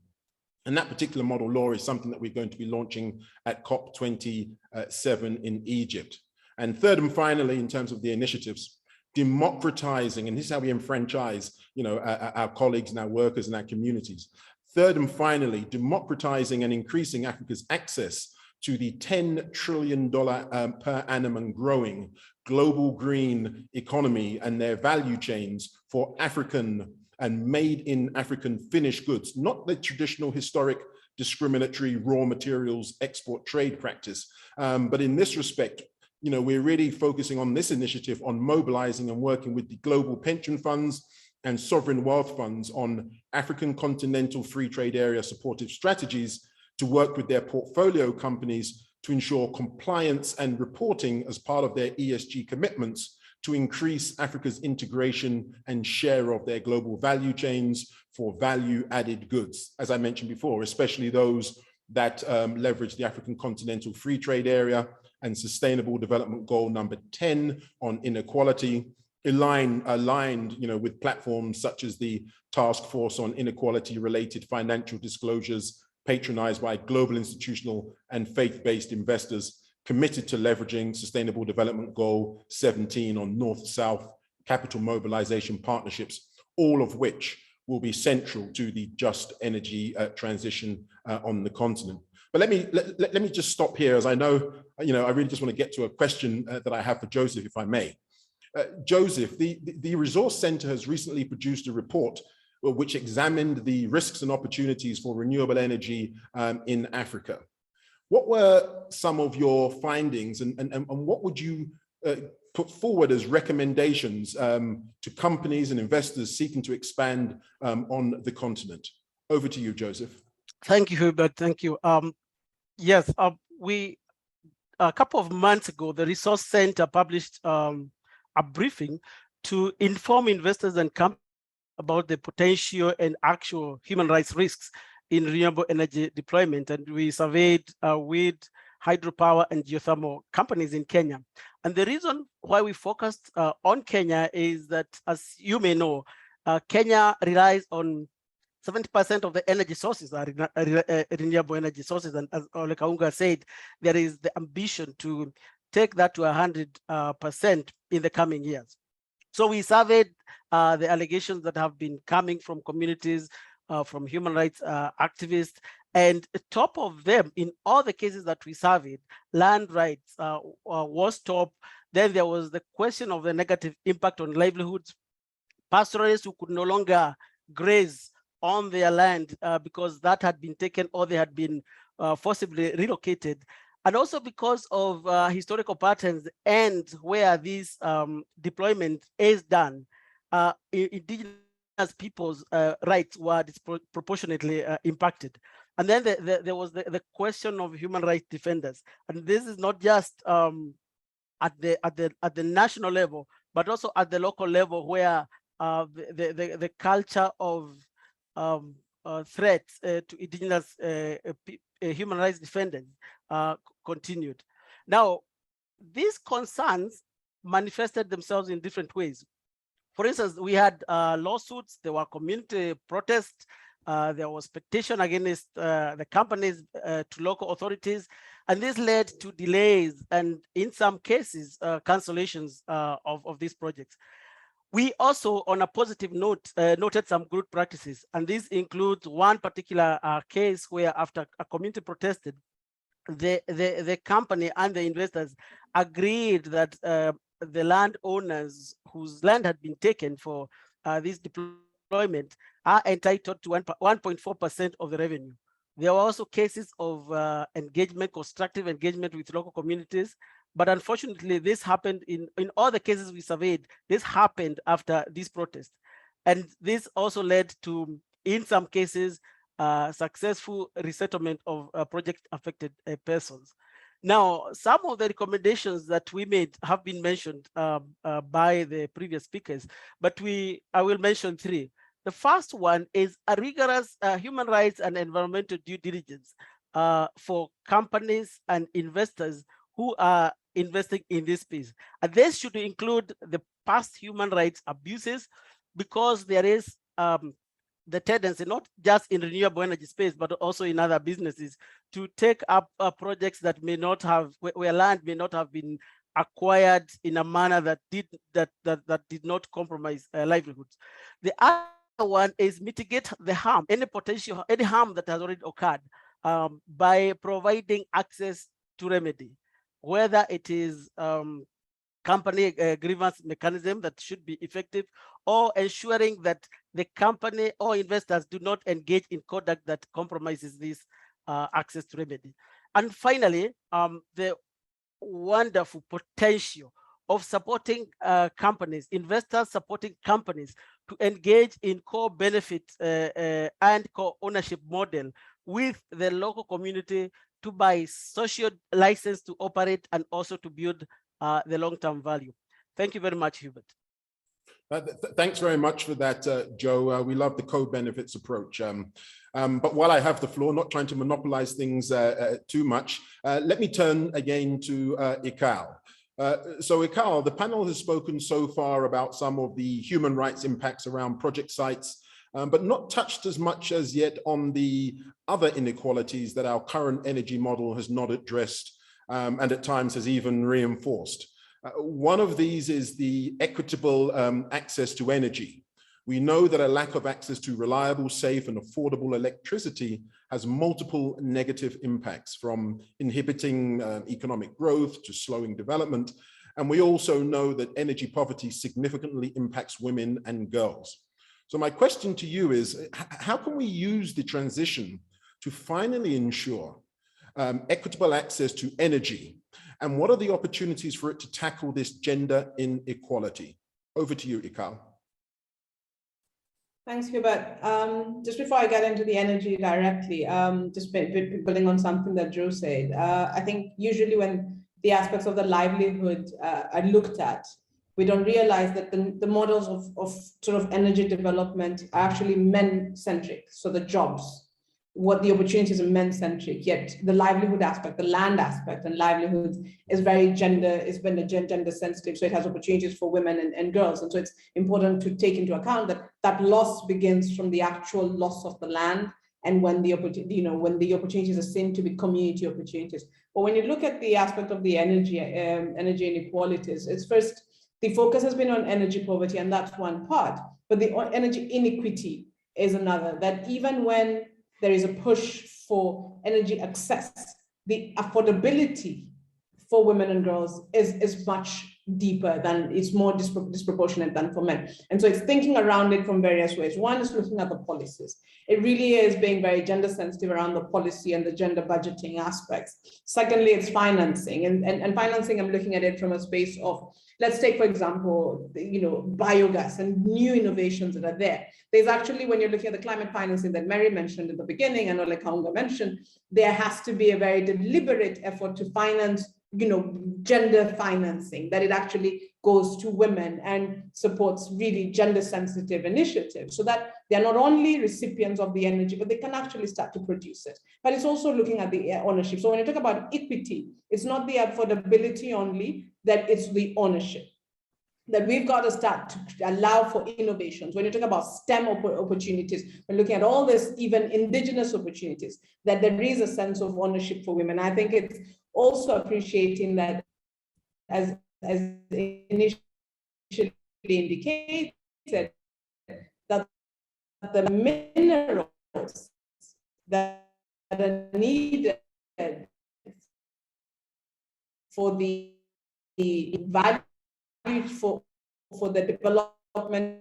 And that particular model law is something that we're going to be launching at COP27 in Egypt. And third and finally, in terms of the initiatives, democratizing, and this is how we enfranchise, our colleagues and our workers and our communities. Third and finally, democratizing and increasing Africa's access to the $10 trillion per annum and growing global green economy and their value chains for African and made in African finished goods, not the traditional historic discriminatory raw materials export trade practice. But in this respect, we're really focusing on this initiative on mobilizing and working with the global pension funds and sovereign wealth funds on African continental free trade area supportive strategies to work with their portfolio companies to ensure compliance and reporting as part of their ESG commitments to increase Africa's integration and share of their global value chains for value-added goods, as I mentioned before, especially those that leverage the African continental free trade area and Sustainable Development Goal number 10 on inequality, aligned with platforms such as the Task Force on Inequality-Related Financial Disclosures, patronized by global institutional and faith-based investors committed to leveraging Sustainable Development Goal 17 on North-South capital mobilization partnerships, all of which will be central to the just energy transition on the continent. But let me just stop here, as I know, I really just want to get to a question that I have for Joseph, if I may. Joseph, the Resource Center has recently produced a report which examined the risks and opportunities for renewable energy in Africa. What were some of your findings, and what would you put forward as recommendations to companies and investors seeking to expand on the continent? Over to you, Joseph. Thank you, Hubert. Thank you. Yes, a couple of months ago, the Resource Center published a briefing to inform investors and companies about the potential and actual human rights risks in renewable energy deployment. And we surveyed wind, hydropower, and geothermal companies in Kenya. And the reason why we focused on Kenya is that, as you may know, Kenya relies on 70% of the energy sources are renewable energy sources. And as Ole Kaunga said, there is the ambition to take that to 100% in the coming years. So we surveyed the allegations that have been coming from communities, from human rights activists, and top of them, in all the cases that we surveyed, land rights was top. Then there was the question of the negative impact on livelihoods, pastoralists who could no longer graze on their land because that had been taken or they had been forcibly relocated. And also because of historical patterns and where this deployment is done, Indigenous peoples' rights were disproportionately impacted. And then there was the question of human rights defenders. And this is not just at the national level, but also at the local level, where the culture of threats to Indigenous human rights defenders continued. Now, these concerns manifested themselves in different ways. For instance, we had lawsuits, there were community protests, there was petition against the companies to local authorities, and this led to delays and, in some cases, cancellations of these projects. We also, on a positive note, noted some good practices, and this includes one particular case where, after a community protested, the company and the investors agreed that the landowners whose land had been taken for this deployment are entitled to 1.4% of the revenue. There were also cases of engagement, constructive engagement with local communities. But unfortunately, this happened in all the cases we surveyed, this happened after this protest. And this also led to, in some cases, successful resettlement of project affected persons. Now, some of the recommendations that we made have been mentioned by the previous speakers, but I will mention three. The first one is a rigorous human rights and environmental due diligence for companies and investors who are investing in this space. And this should include the past human rights abuses, because there is the tendency, not just in renewable energy space, but also in other businesses, to take up projects that may not have, where land may not have been acquired in a manner that did not compromise livelihoods. The other one is mitigate the harm, any harm that has already occurred, by providing access to remedy, whether it is company grievance mechanism that should be effective, or ensuring that the company or investors do not engage in conduct that compromises this access to remedy. And finally, the wonderful potential of supporting companies, investors supporting companies to engage in co-benefit and co-ownership model with the local community to buy social license to operate and also to build the long-term value. Thank you very much, Hubert. Thanks very much for that, Joe. We love the co-benefits approach. But while I have the floor, not trying to monopolize things too much, let me turn again to Ikal. So Ikal, the panel has spoken so far about some of the human rights impacts around project sites, but not touched as much as yet on the other inequalities that our current energy model has not addressed, and at times has even reinforced. One of these is the equitable access to energy. We know that a lack of access to reliable, safe, and affordable electricity has multiple negative impacts, from inhibiting economic growth to slowing development. And we also know that energy poverty significantly impacts women and girls. So my question to you is, how can we use the transition to finally ensure equitable access to energy? And what are the opportunities for it to tackle this gender inequality? Over to you, Ikal. Thanks, Hubert. Just before I get into the energy directly, just building on something that Joe said, I think usually when the aspects of the livelihood are looked at, we don't realize that the models of sort of energy development are actually men-centric. So the jobs, what the opportunities are men-centric, yet the livelihood aspect, the land aspect and livelihoods is very gender sensitive. So it has opportunities for women and girls. And so it's important to take into account that that loss begins from the actual loss of the land, and when the opportunities are seen to be community opportunities. But when you look at the aspect of the energy inequalities, it's first, the focus has been on energy poverty, and that's one part, but the energy inequity is another, that even when there is a push for energy access, the affordability for women and girls is much deeper than, it's more disproportionate than for men. And so it's thinking around it from various ways. One is looking at the policies. It really is being very gender sensitive around the policy and the gender budgeting aspects. Secondly, it's financing. And financing, I'm looking at it from a space of, let's take, for example, biogas and new innovations that are there. There's actually, when you're looking at the climate financing that Mary mentioned at the beginning and Ole Kaunga mentioned, there has to be a very deliberate effort to finance gender financing, that it actually goes to women and supports really gender sensitive initiatives, so that they're not only recipients of the energy, but they can actually start to produce it. But it's also looking at the ownership. So when you talk about equity, it's not the affordability only, that it's the ownership, that we've got to start to allow for innovations. When you talk about STEM opportunities, we're looking at all this, even indigenous opportunities, that there is a sense of ownership for women. I think it's also appreciating that, as initially indicated, that the minerals that are needed for the value for the development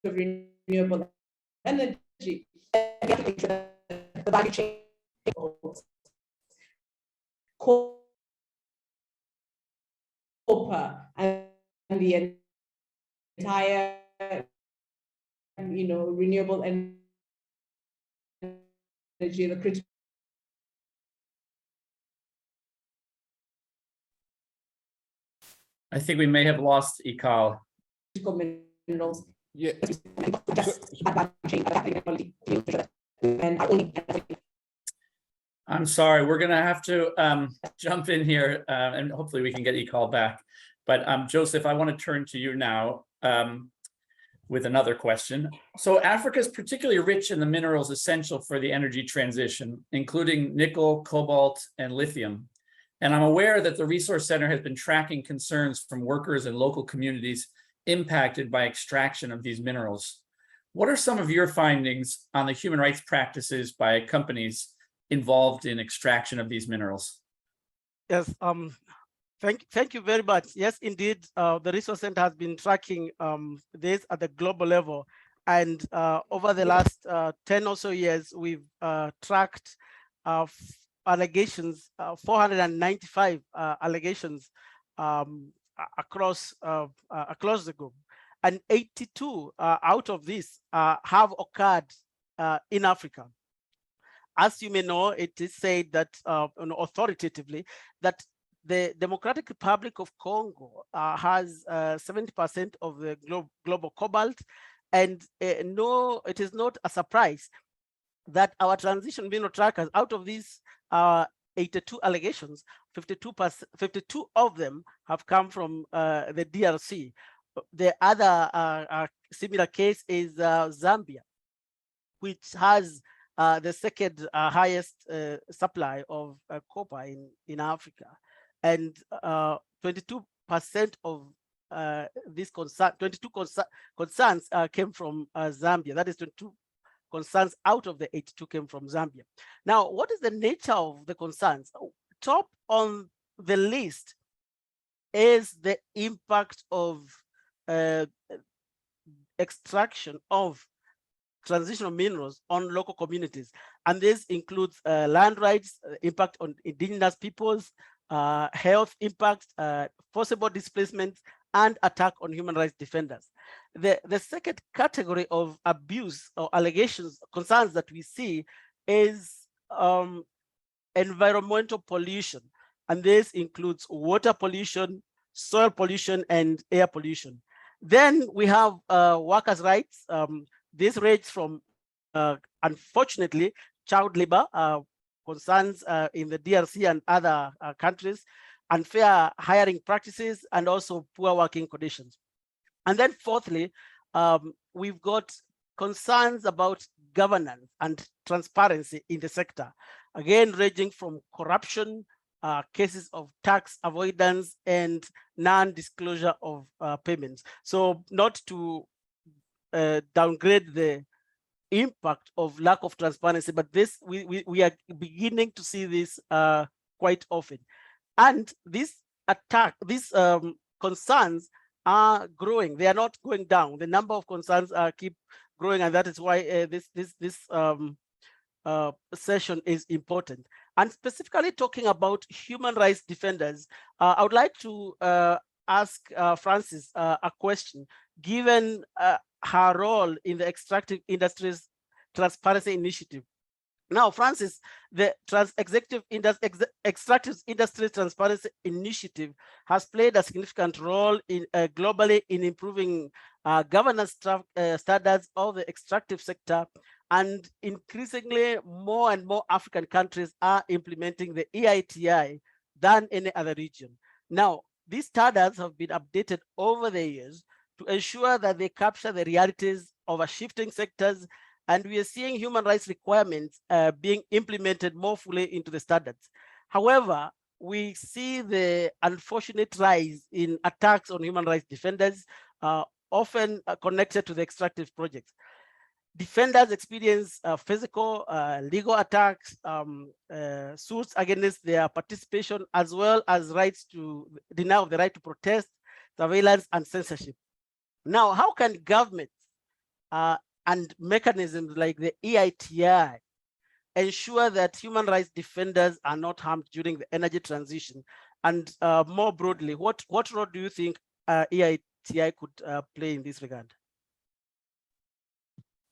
of renewable energy, the value chain, copper, and the entire renewable energy, the critical I think we may have lost Ikal. Minerals. Yeah. I'm sorry, we're gonna have to jump in here and hopefully we can get Ikal back. But Joseph, I want to turn to you now with another question. So Africa is particularly rich in the minerals essential for the energy transition, including nickel, cobalt, and lithium. And I'm aware that the Resource Center has been tracking concerns from workers and local communities impacted by extraction of these minerals. What are some of your findings on the human rights practices by companies involved in extraction of these minerals? Yes, thank you very much. Yes, indeed, the Resource Center has been tracking this at the global level. And over the last 10 or so years, we've tracked allegations, 495 allegations across the globe. And 82 out of these have occurred in Africa. As you may know, it is said that authoritatively that the Democratic Republic of Congo has 70% of the global cobalt, and no, it is not a surprise that our transition mineral trackers, out of these 82 allegations, 52 of them have come from the DRC. The other similar case is Zambia, which has the second highest supply of copper in Africa. And 22% of these concerns, 22 concerns came from Zambia. That is 22 concerns out of the 82 came from Zambia. Now, what is the nature of the concerns? Top on the list is the impact of extraction of transitional minerals on local communities. And this includes land rights, impact on indigenous peoples, health impact, forcible displacement, and attack on human rights defenders. The second category of abuse or allegations, concerns that we see is environmental pollution. And this includes water pollution, soil pollution, and air pollution. Then we have workers' rights. This ranges from, unfortunately, child labor, concerns in the DRC and other countries, unfair hiring practices, and also poor working conditions. And then fourthly, we've got concerns about governance and transparency in the sector, again, ranging from corruption, cases of tax avoidance, and non-disclosure of payments. So not to downgrade the impact of lack of transparency, but this we are beginning to see this quite often. And these concerns are growing. They are not going down. The number of concerns keep growing, and that is why this session is important. And specifically talking about human rights defenders, I would like to ask Francis a question, given her role in the Extractive Industries Transparency Initiative. Now, Francis, the Extractive Industries Transparency Initiative has played a significant role in globally in improving governance standards of the extractive sector, and increasingly more and more African countries are implementing the EITI than any other region. Now, these standards have been updated over the years to ensure that they capture the realities of our shifting sectors, and we are seeing human rights requirements being implemented more fully into the standards. However, we see the unfortunate rise in attacks on human rights defenders, often connected to the extractive projects. Defenders experience physical, legal attacks, suits against their participation, as well as rights to denial of the right to protest, surveillance, and censorship. Now, how can governments and mechanisms like the EITI ensure that human rights defenders are not harmed during the energy transition? And more broadly, what role do you think EITI could play in this regard?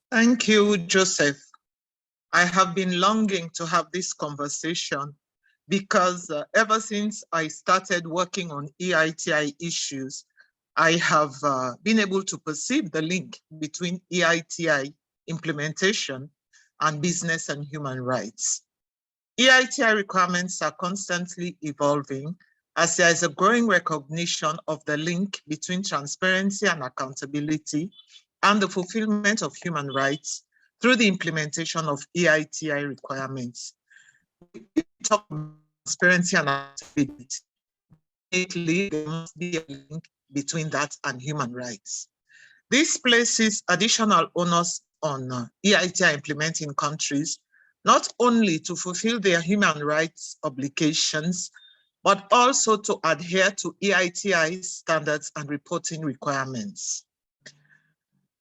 Thank you, Joseph. I have been longing to have this conversation because ever since I started working on EITI issues, I have been able to perceive the link between EITI implementation and business and human rights. EITI requirements are constantly evolving as there is a growing recognition of the link between transparency and accountability and the fulfillment of human rights through the implementation of EITI requirements. We talk about transparency and accountability. There must be a link between that and human rights. This places additional onus on EITI implementing countries, not only to fulfill their human rights obligations, but also to adhere to EITI standards and reporting requirements.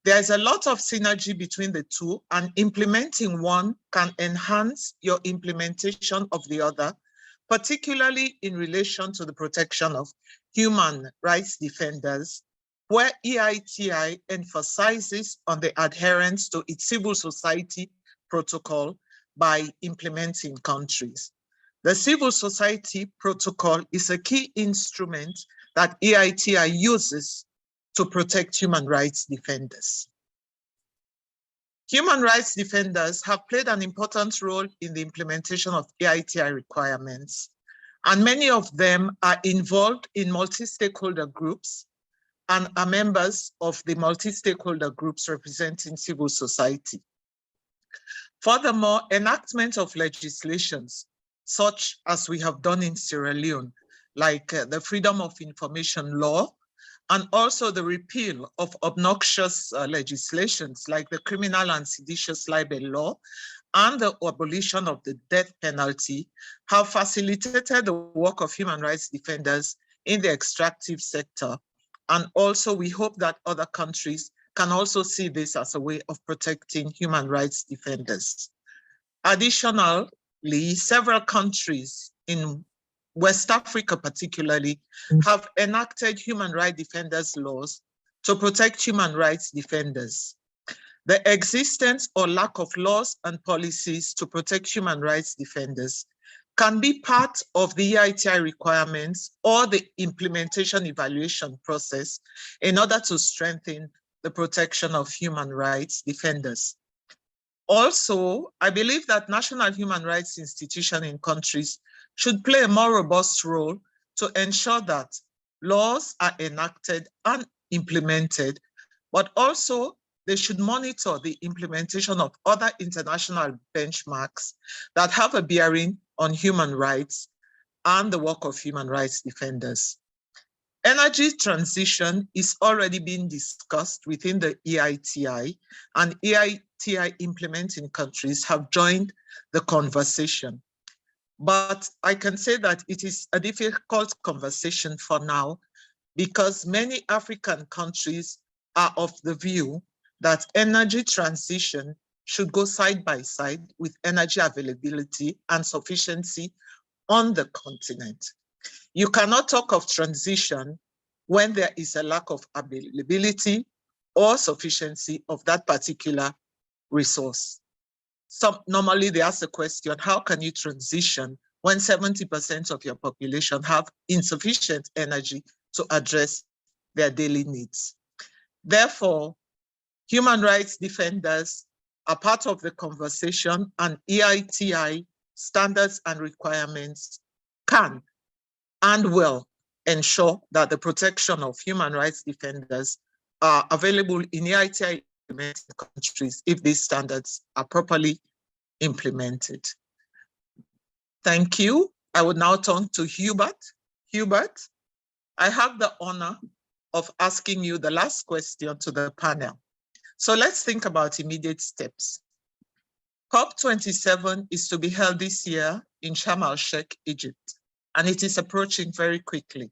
There's a lot of synergy between the two, and implementing one can enhance your implementation of the other, particularly in relation to the protection of human rights defenders, where EITI emphasizes on the adherence to its civil society protocol by implementing countries. The civil society protocol is a key instrument that EITI uses to protect human rights defenders. Human rights defenders have played an important role in the implementation of EITI requirements, and many of them are involved in multi-stakeholder groups and are members of the multi-stakeholder groups representing civil society. Furthermore, enactment of legislations, such as we have done in Sierra Leone, like the Freedom of Information Law, and also the repeal of obnoxious legislations like the Criminal and Seditious Libel Law and the abolition of the death penalty, have facilitated the work of human rights defenders in the extractive sector. And also we hope that other countries can also see this as a way of protecting human rights defenders. Additionally, several countries in West Africa particularly have enacted human rights defenders laws to protect human rights defenders. The existence or lack of laws and policies to protect human rights defenders can be part of the EITI requirements or the implementation evaluation process in order to strengthen the protection of human rights defenders. Also, I believe that national human rights institutions in countries should play a more robust role to ensure that laws are enacted and implemented, but also they should monitor the implementation of other international benchmarks that have a bearing on human rights and the work of human rights defenders. Energy transition is already being discussed within the EITI, and EITI implementing countries have joined the conversation. But I can say that it is a difficult conversation for now because many African countries are of the view that energy transition should go side by side with energy availability and sufficiency on the continent. You cannot talk of transition when there is a lack of availability or sufficiency of that particular resource. Normally they ask the question, how can you transition when 70% of your population have insufficient energy to address their daily needs? Therefore, human rights defenders are part of the conversation, and EITI standards and requirements can and will ensure that the protection of human rights defenders are available in EITI implementing countries if these standards are properly implemented. Thank you. I would now turn to Hubert. Hubert, I have the honor of asking you the last question to the panel. So let's think about immediate steps. COP27 is to be held this year in Sharm el-Sheikh, Egypt, and it is approaching very quickly.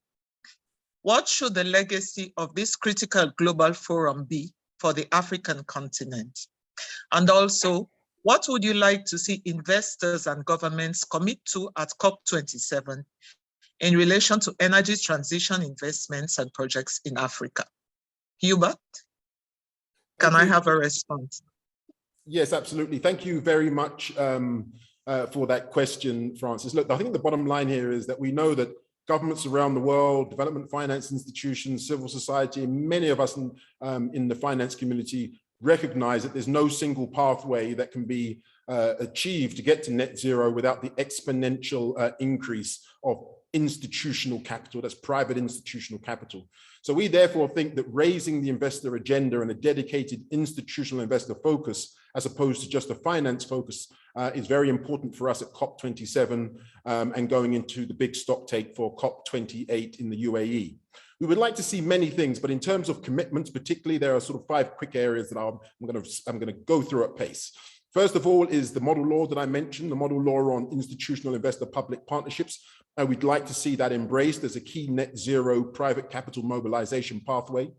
What should the legacy of this critical global forum be for the African continent? And also, what would you like to see investors and governments commit to at COP27 in relation to energy transition investments and projects in Africa? Hubert, can I have a response? Yes, absolutely. Thank you very much, for that question, Francis. Look, I think the bottom line here is that we know that governments around the world, development finance institutions, civil society, and many of us in the finance community recognize that there's no single pathway that can be achieved to get to net zero without the exponential increase of institutional capital, that's private institutional capital. So we therefore think that raising the investor agenda and a dedicated institutional investor focus, as opposed to just a finance focus, is very important for us at COP27 and going into the big stock take for COP28 in the UAE. We would like to see many things, but in terms of commitments, particularly, there are sort of 5 quick areas that I'm going to go through at pace. First of all is the model law that I mentioned, the model law on institutional investor public partnerships. We'd like to see that embraced as a key net zero private capital mobilization pathway.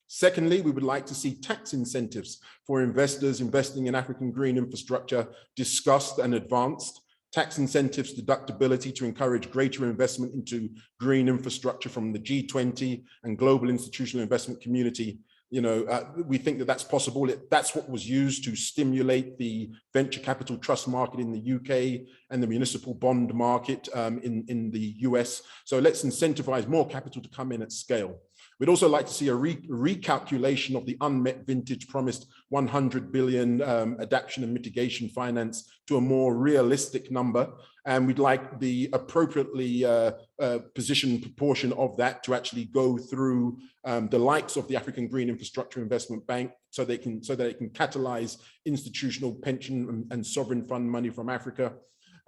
Secondly, we would like to see tax incentives for investors investing in African green infrastructure discussed and advanced. Tax incentives deductibility to encourage greater investment into green infrastructure from the G20 and global institutional investment community. You know, we think that that's possible. That's what was used to stimulate the venture capital trust market in the UK and the municipal bond market in the US. So let's incentivize more capital to come in at scale. We'd also like to see a recalculation of the unmet vintage promised 100 billion adaptation and mitigation finance to a more realistic number. And we'd like the appropriately positioned proportion of that to actually go through the likes of the African Green Infrastructure Investment Bank so that it can catalyze institutional pension and sovereign fund money from Africa.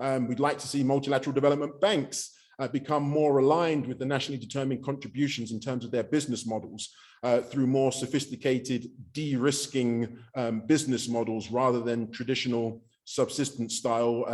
We'd like to see multilateral development banks become more aligned with the nationally determined contributions in terms of their business models through more sophisticated de-risking business models rather than traditional subsistence style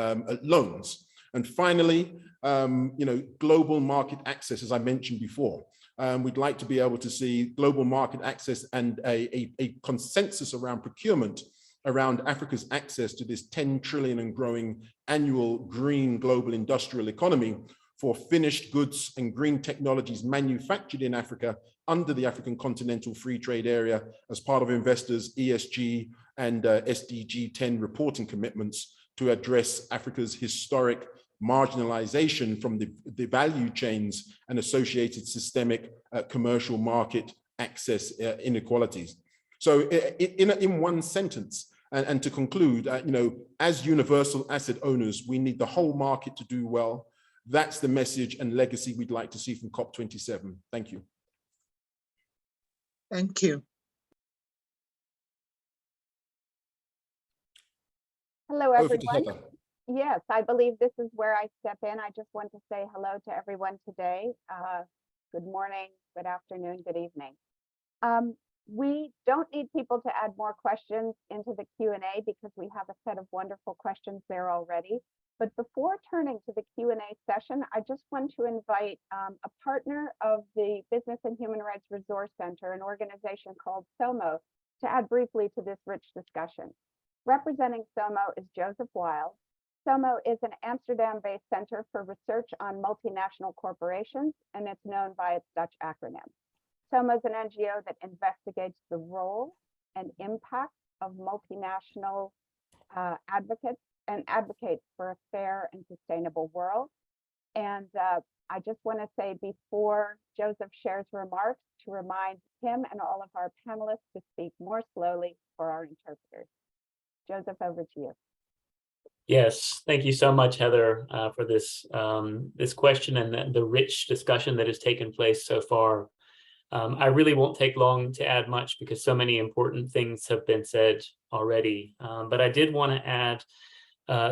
loans. And finally, you know, global market access, as I mentioned before. We'd like to be able to see global market access and a consensus around procurement around Africa's access to this 10 trillion and growing annual green global industrial economy for finished goods and green technologies manufactured in Africa under the African Continental Free Trade Area as part of investors' ESG and SDG 10 reporting commitments to address Africa's historic marginalization from the value chains and associated systemic commercial market access inequalities. So in one sentence, and to conclude, you know, as universal asset owners, we need the whole market to do well. That's the message and legacy we'd like to see from COP27. Thank you. Thank you. Hello, everyone. Over to Heather. Yes, I believe this is where I step in. I just want to say hello to everyone today. Good morning, good afternoon, good evening. We don't need people to add more questions into the Q&A because we have a set of wonderful questions there already. But before turning to the Q&A session, I just want to invite a partner of the Business and Human Rights Resource Center, an organization called SOMO, to add briefly to this rich discussion. Representing SOMO is Joseph Wild. SOMO is an Amsterdam-based center for research on multinational corporations, and it's known by its Dutch acronym. SOMO is an NGO that investigates the role and impact of multinational advocates and advocates for a fair and sustainable world. And I just want to say before Joseph shares remarks to remind him and all of our panelists to speak more slowly for our interpreters. Joseph, over to you. Yes, thank you so much, Heather, for this this question and the rich discussion that has taken place so far. I really won't take long to add much because so many important things have been said already. But I did want to add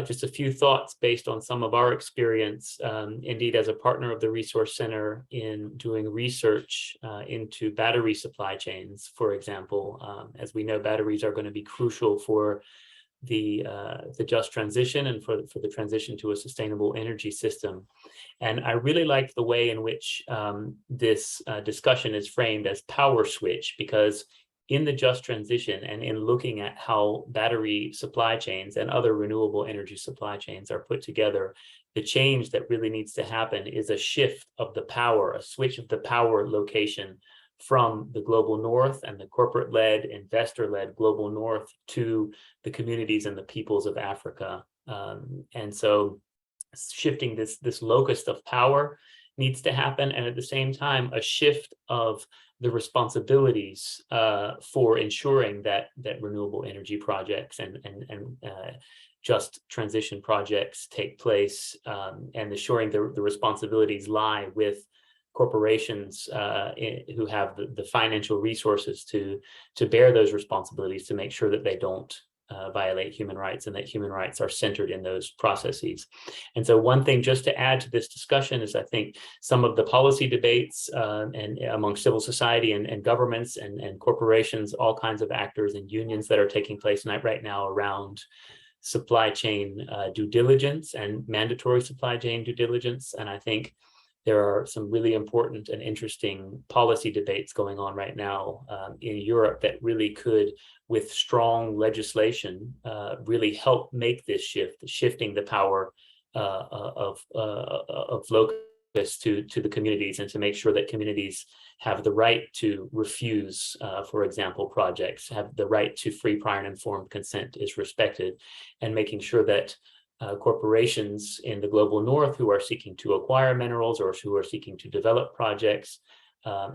just a few thoughts based on some of our experience, indeed, as a partner of the Resource Center in doing research into battery supply chains, for example. As we know, batteries are going to be crucial for the just transition and for the transition to a sustainable energy system. And I really liked the way in which this discussion is framed as power switch, because in the just transition and in looking at how battery supply chains and other renewable energy supply chains are put together, the change that really needs to happen is a shift of the power, a switch of the power location from the global north and the corporate-led, investor-led global north to the communities and the peoples of Africa. And so shifting this locus of power needs to happen, and at the same time, a shift of the responsibilities for ensuring that renewable energy projects and just transition projects take place, and ensuring the responsibilities lie with corporations who have the financial resources to bear those responsibilities, to make sure that they don't violate human rights and that human rights are centered in those processes. And so one thing just to add to this discussion is I think some of the policy debates and among civil society and governments and corporations, all kinds of actors and unions that are taking place right now around supply chain due diligence and mandatory supply chain due diligence. And I think there are some really important and interesting policy debates going on right now in Europe that really could, with strong legislation, really help make this shift, shifting the power of locus to the communities, and to make sure that communities have the right to refuse, for example, projects, have the right to free, prior, and informed consent is respected, and making sure that corporations in the global north who are seeking to acquire minerals or who are seeking to develop projects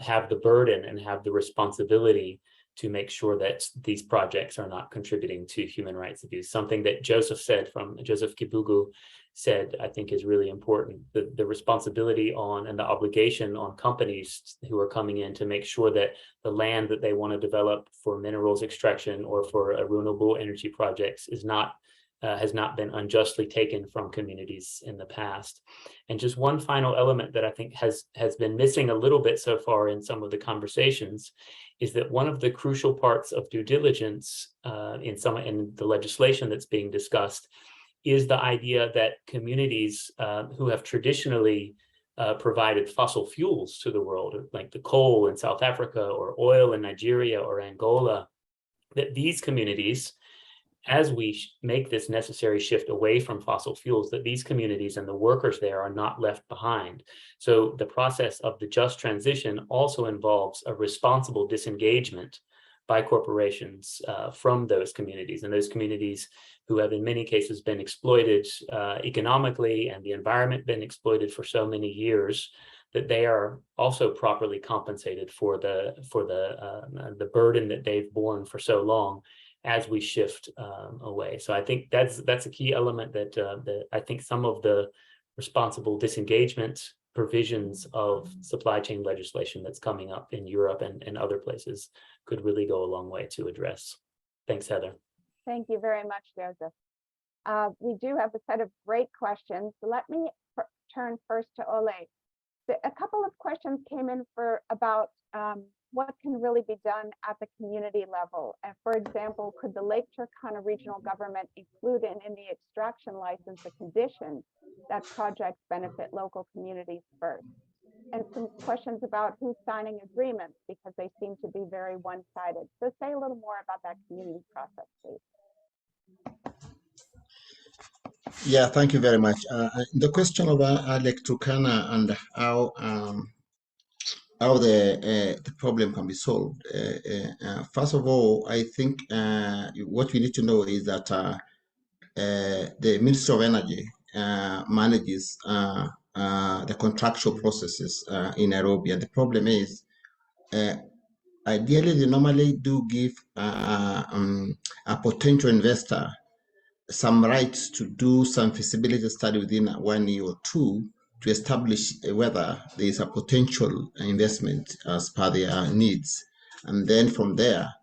have the burden and have the responsibility to make sure that these projects are not contributing to human rights abuse. Something that Joseph Kibugu said, I think is really important. The responsibility on and the obligation on companies who are coming in to make sure that the land that they want to develop for minerals extraction or for renewable energy projects is not has not been unjustly taken from communities in the past. And just one final element that I think has been missing a little bit so far in some of the conversations is that one of the crucial parts of due diligence in the legislation that's being discussed is the idea that communities who have traditionally provided fossil fuels to the world, like the coal in South Africa or oil in Nigeria or Angola, that these communities, as we make this necessary shift away from fossil fuels, that these communities and the workers there are not left behind. So the process of the just transition also involves a responsible disengagement by corporations from those communities, and those communities who have in many cases been exploited economically and the environment been exploited for so many years, that they are also properly compensated for the burden that they've borne for so long as we shift away. So I think that's a key element that I think some of the responsible disengagement provisions of supply chain legislation that's coming up in Europe and other places could really go a long way to address. Thanks, Heather. Thank you very much, Joseph. We do have a set of great questions. So let me turn first to Ole. A couple of questions came in about what can really be done at the community level. And for example, could the Lake Turkana regional government include in the extraction license a condition that projects benefit local communities first? And some questions about who's signing agreements, because they seem to be very one-sided. So say a little more about that community process, please. Yeah, thank you very much. The question of Lake Turkana and how the problem can be solved. First of all, I think what we need to know is that the Ministry of Energy manages the contractual processes in Nairobi, and the problem is ideally they normally do give a potential investor some rights to do some feasibility study within 1 year or two to establish whether there is a potential investment as per their needs. And then from there,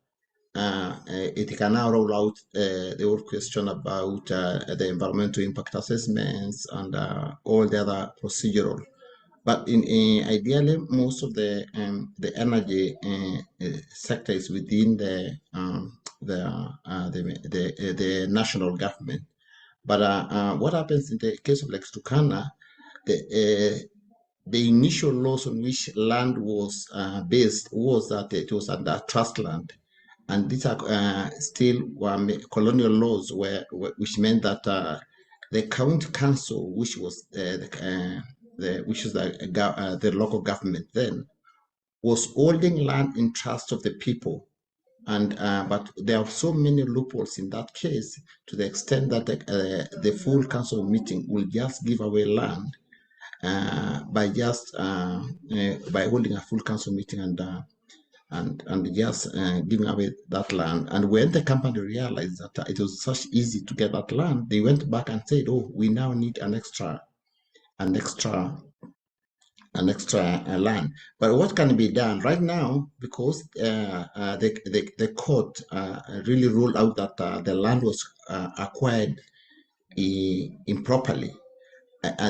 it can now roll out the whole question about the environmental impact assessments and all the other procedural. But ideally, most of the energy sector is within the national government. But what happens in the case of Lake Turkana, the initial laws on which land was based was that it was under trust land, and these are still colonial laws, which meant that the county council, which was the local government then, was holding land in trust of the people. And but there are so many loopholes in that case, to the extent that the full council meeting will just give away land by holding a full council meeting and just giving away that land. And when the company realized that it was such easy to get that land, they went back and said, "Oh, we now need an extra land." But what can be done right now, because the court really ruled out that the land was acquired improperly.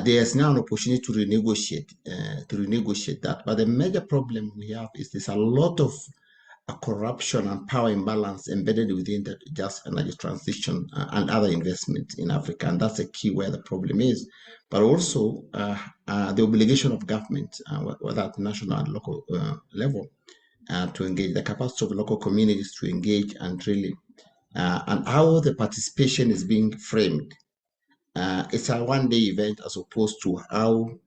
There's now an opportunity to renegotiate that. But the major problem we have is there's a lot of corruption and power imbalance embedded within the just energy transition and other investments in Africa, and that's a key where the problem is. But also the obligation of government, whether at national and local level, to engage, the capacity of local communities to engage, and really, and how the participation is being framed. It's a one-day event as opposed to how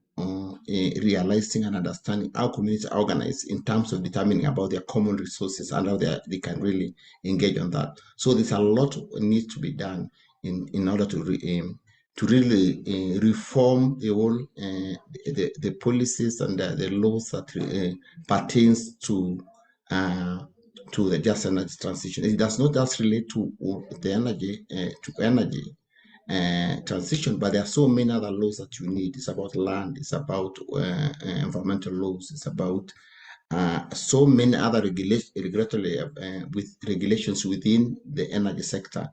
realizing and understanding how communities are organized in terms of determining about their common resources and how they can really engage on that. So there's a lot needs to be done in order to really reform the whole the policies and the laws that pertains to the just energy transition. It does not just relate to the energy transition, but there are so many other laws that you need. It's about land, it's about environmental laws, it's about so many other regulatory with regulations within the energy sector,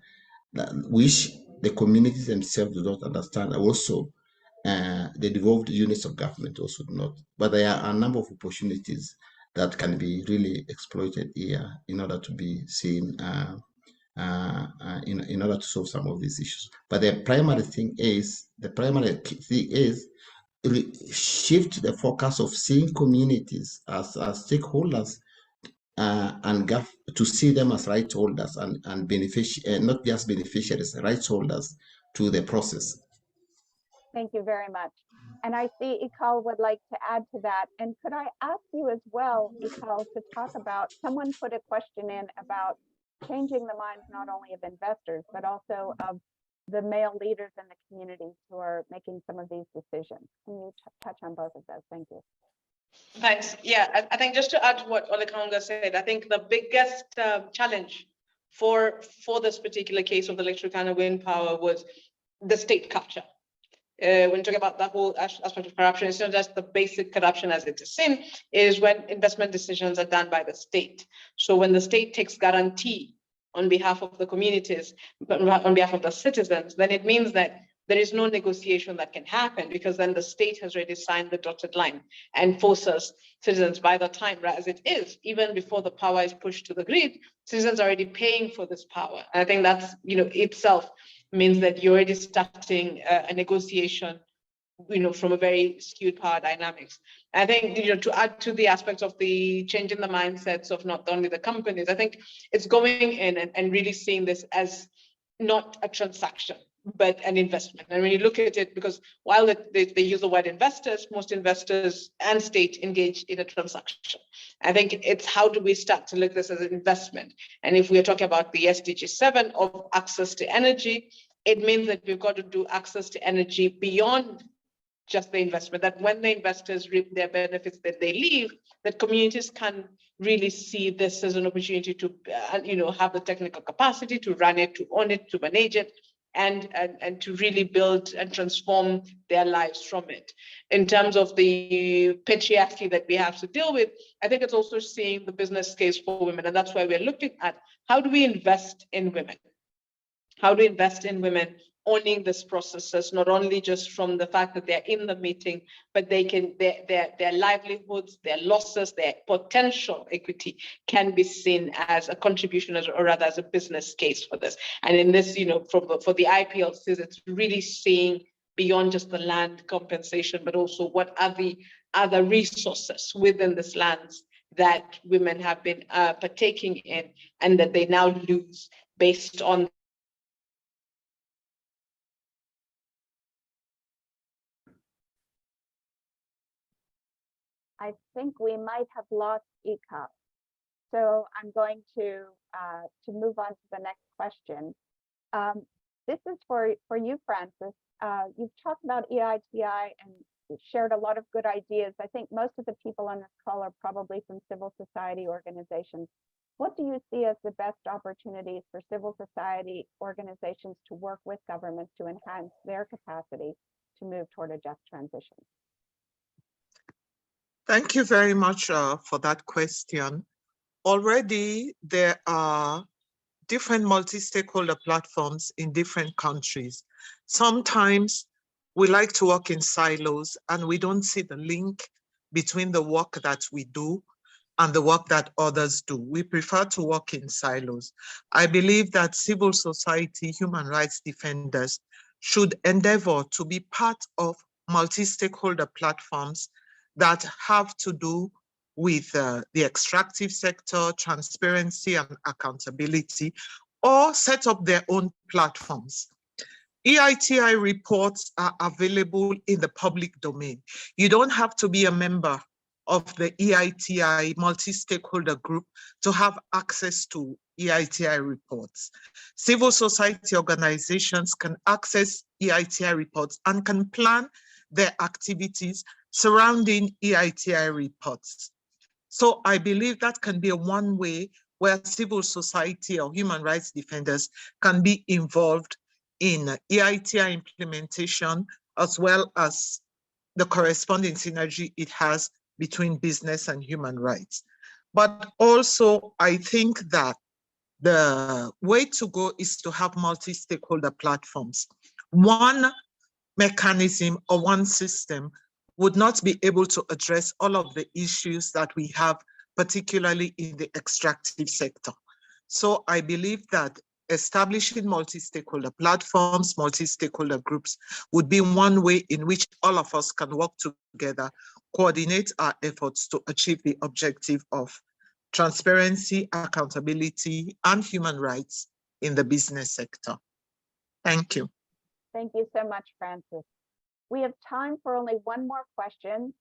which the communities themselves do not understand. Also, the devolved units of government also do not. But there are a number of opportunities that can be really exploited here in order to be seen. In order to solve some of these issues. But the primary thing is shift the focus of seeing communities as stakeholders and to see them as rights holders and not just beneficiaries, rights holders to the process. Thank you very much. And I see Ikal would like to add to that. And could I ask you as well, Ikal, to talk about, someone put a question in about changing the minds not only of investors, but also of the male leaders in the communities who are making some of these decisions. Can you touch on both of those? Thank you. Thanks. Yeah, I think just to add to what Ole Kaunga said, I think the biggest challenge for this particular case of the Lake Turkana wind power was the state capture. When you talk about that whole aspect of corruption, it's not just the basic corruption as it is seen, is when investment decisions are done by the state. So when the state takes guarantee on behalf of the communities, but on behalf of the citizens, then it means that there is no negotiation that can happen, because then the state has already signed the dotted line and forces citizens by the time, right, as it is, even before the power is pushed to the grid, citizens are already paying for this power. And I think that's, itself means that you're already starting a negotiation, from a very skewed power dynamics. I think, to add to the aspects of the change in the mindsets of not only the companies, I think it's going in and really seeing this as not a transaction, but an investment. And when you look at it, because while they use the word investors, most investors and state engage in a transaction. I think it's how do we start to look at this as an investment? And if we are talking about the SDG 7 of access to energy, it means that we've got to do access to energy beyond just the investment, that when the investors reap their benefits that they leave, that communities can really see this as an opportunity to have the technical capacity to run it, to own it, to manage it, and to really build and transform their lives from it. In terms of the patriarchy that we have to deal with, I think it's also seeing the business case for women, and that's why we're looking at how do we invest in women? How do we invest in women owning this processes, not only just from the fact that they're in the meeting, but they can their livelihoods, their losses, their potential equity can be seen as a contribution, or rather as a business case for this. And in this, for the IPLCs, it's really seeing beyond just the land compensation, but also what are the other resources within this lands that women have been partaking in, and that they now lose based on I think we might have lost Ikal. So I'm going to move on to the next question. This is for you, Francis. You've talked about EITI and shared a lot of good ideas. I think most of the people on this call are probably from civil society organizations. What do you see as the best opportunities for civil society organizations to work with governments to enhance their capacity to move toward a just transition? Thank you very much for that question. Already, there are different multi-stakeholder platforms in different countries. Sometimes we like to work in silos and we don't see the link between the work that we do and the work that others do. We prefer to work in silos. I believe that civil society, human rights defenders should endeavor to be part of multi-stakeholder platforms that have to do with the extractive sector, transparency and accountability, or set up their own platforms. EITI reports are available in the public domain. You don't have to be a member of the EITI multi-stakeholder group to have access to EITI reports. Civil society organizations can access EITI reports and can plan their activities surrounding EITI reports. So I believe that can be a one way where civil society or human rights defenders can be involved in EITI implementation, as well as the corresponding synergy it has between business and human rights. But also, I think that the way to go is to have multi-stakeholder platforms. One mechanism or one system would not be able to address all of the issues that we have, particularly in the extractive sector. So I believe that establishing multi-stakeholder platforms, multi-stakeholder groups would be one way in which all of us can work together, coordinate our efforts to achieve the objective of transparency, accountability, and human rights in the business sector. Thank you. Thank you so much, Francis. We have time for only one more question.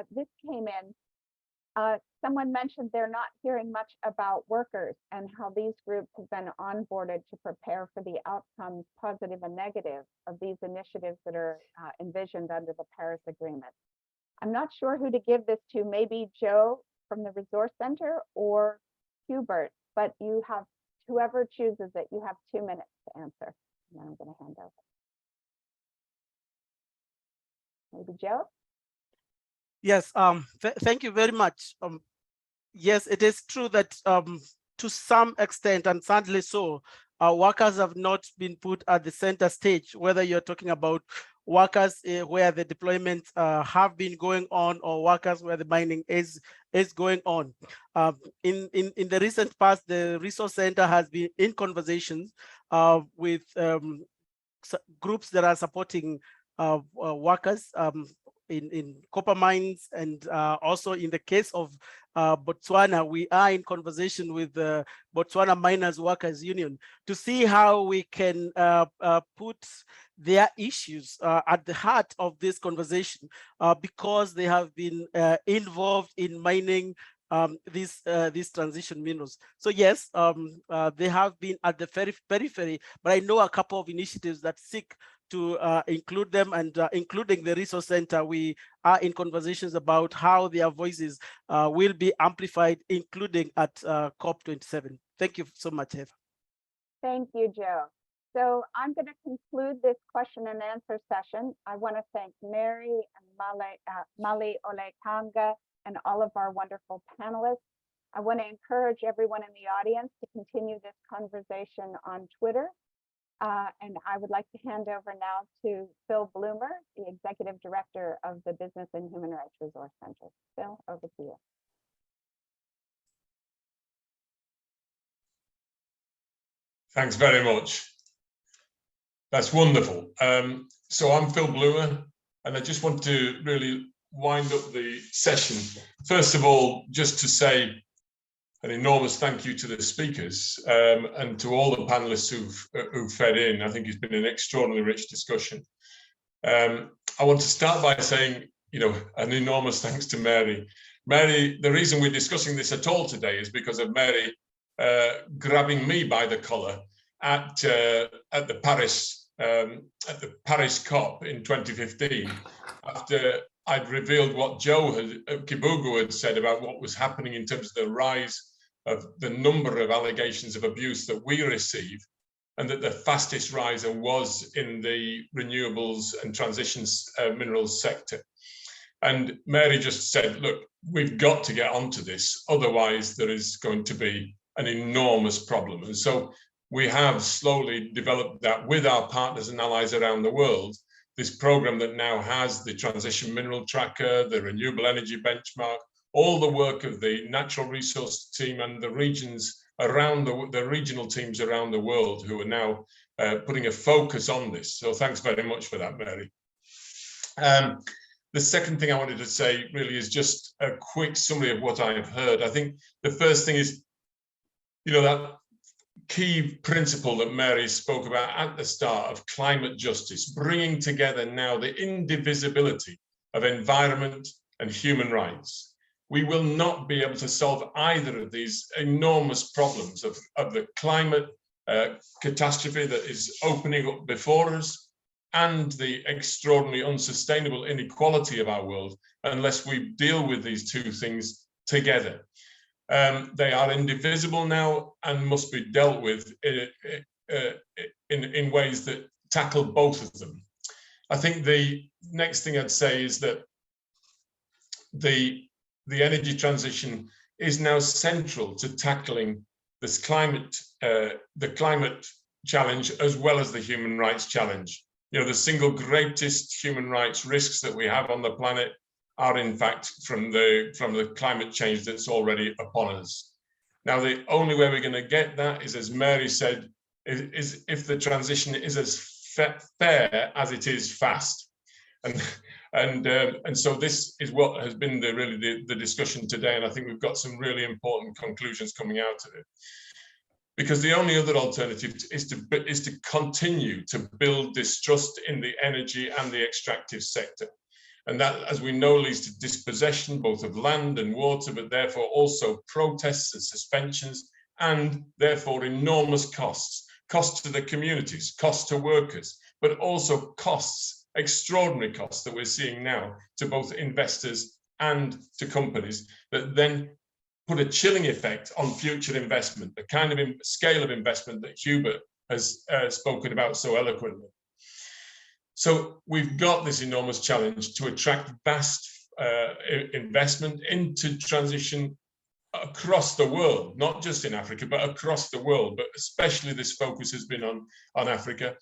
This came in. Someone mentioned they're not hearing much about workers and how these groups have been onboarded to prepare for the outcomes, positive and negative, of these initiatives that are envisioned under the Paris Agreement. I'm not sure who to give this to, maybe Joe from the Resource Center or Hubert, but you have, whoever chooses it, you have 2 minutes to answer. And then I'm going to hand over. Maybe Joe? Yes, thank you very much. Yes, it is true that to some extent, and sadly so, workers have not been put at the center stage, whether you're talking about workers where the deployments have been going on, or workers where the mining is going on. In the recent past, the Resource Center has been in conversations with groups that are supporting workers in copper mines, and also in the case of Botswana, we are in conversation with the Botswana Miners Workers Union to see how we can put their issues at the heart of this conversation, because they have been involved in mining these transition minerals. So yes, they have been at the periphery, but I know a couple of initiatives that seek to include them, and including the Resource Center. We are in conversations about how their voices will be amplified, including at COP27. Thank you so much, Eva. Thank you, Joe. So I'm going to conclude this question and answer session. I want to thank Mary and Mali Ole Kaunga and all of our wonderful panelists. I want to encourage everyone in the audience to continue this conversation on Twitter. And I would like to hand over now to Phil Bloomer, the Executive Director of the Business and Human Rights Resource Center. Phil, over to you. Thanks very much. That's wonderful. So I'm Phil Bloomer, and I just want to really wind up the session. First of all, just to say an enormous thank you to the speakers and to all the panelists who've fed in. I think it's been an extraordinarily rich discussion. I want to start by saying, an enormous thanks to Mary. Mary, the reason we're discussing this at all today is because of Mary grabbing me by the collar at the Paris COP in 2015, after I'd revealed what Kibugu had said about what was happening in terms of the rise of the number of allegations of abuse that we receive, and that the fastest riser was in the renewables and transitions minerals sector. And Mary just said, look, we've got to get onto this, otherwise there is going to be an enormous problem. And so we have slowly developed that with our partners and allies around the world, this program that now has the transition mineral tracker, the renewable energy benchmark, all the work of the natural resource team and the regions around the regional teams around the world who are now putting a focus on this. So thanks very much for that, Mary. The second thing I wanted to say really is just a quick summary of what I've heard. I think the first thing is, you know, that key principle that Mary spoke about at the start of climate justice, bringing together now the indivisibility of environment and human rights. We will not be able to solve either of these enormous problems of the climate catastrophe that is opening up before us and the extraordinarily unsustainable inequality of our world unless we deal with these two things together. They are indivisible now and must be dealt with in ways that tackle both of them. I think the next thing I'd say is that the energy transition is now central to tackling this climate challenge as well as the human rights challenge. You know, the single greatest human rights risks that we have on the planet are in fact from the climate change that's already upon us. Now, the only way we're going to get that is, as Mary said, is if the transition is as fair as it is fast. And so this is what has been the discussion today, and I think we've got some really important conclusions coming out of it. Because the only other alternative is to continue to build distrust in the energy and the extractive sector. And that, as we know, leads to dispossession both of land and water, but therefore also protests and suspensions, and therefore enormous costs to the communities, costs to workers, but also extraordinary costs that we're seeing now to both investors and to companies that then put a chilling effect on future investment, the kind of scale of investment that Hubert has spoken about so eloquently. So we've got this enormous challenge to attract vast investment into transition across the world, not just in Africa, but across the world, but especially this focus has been on Africa.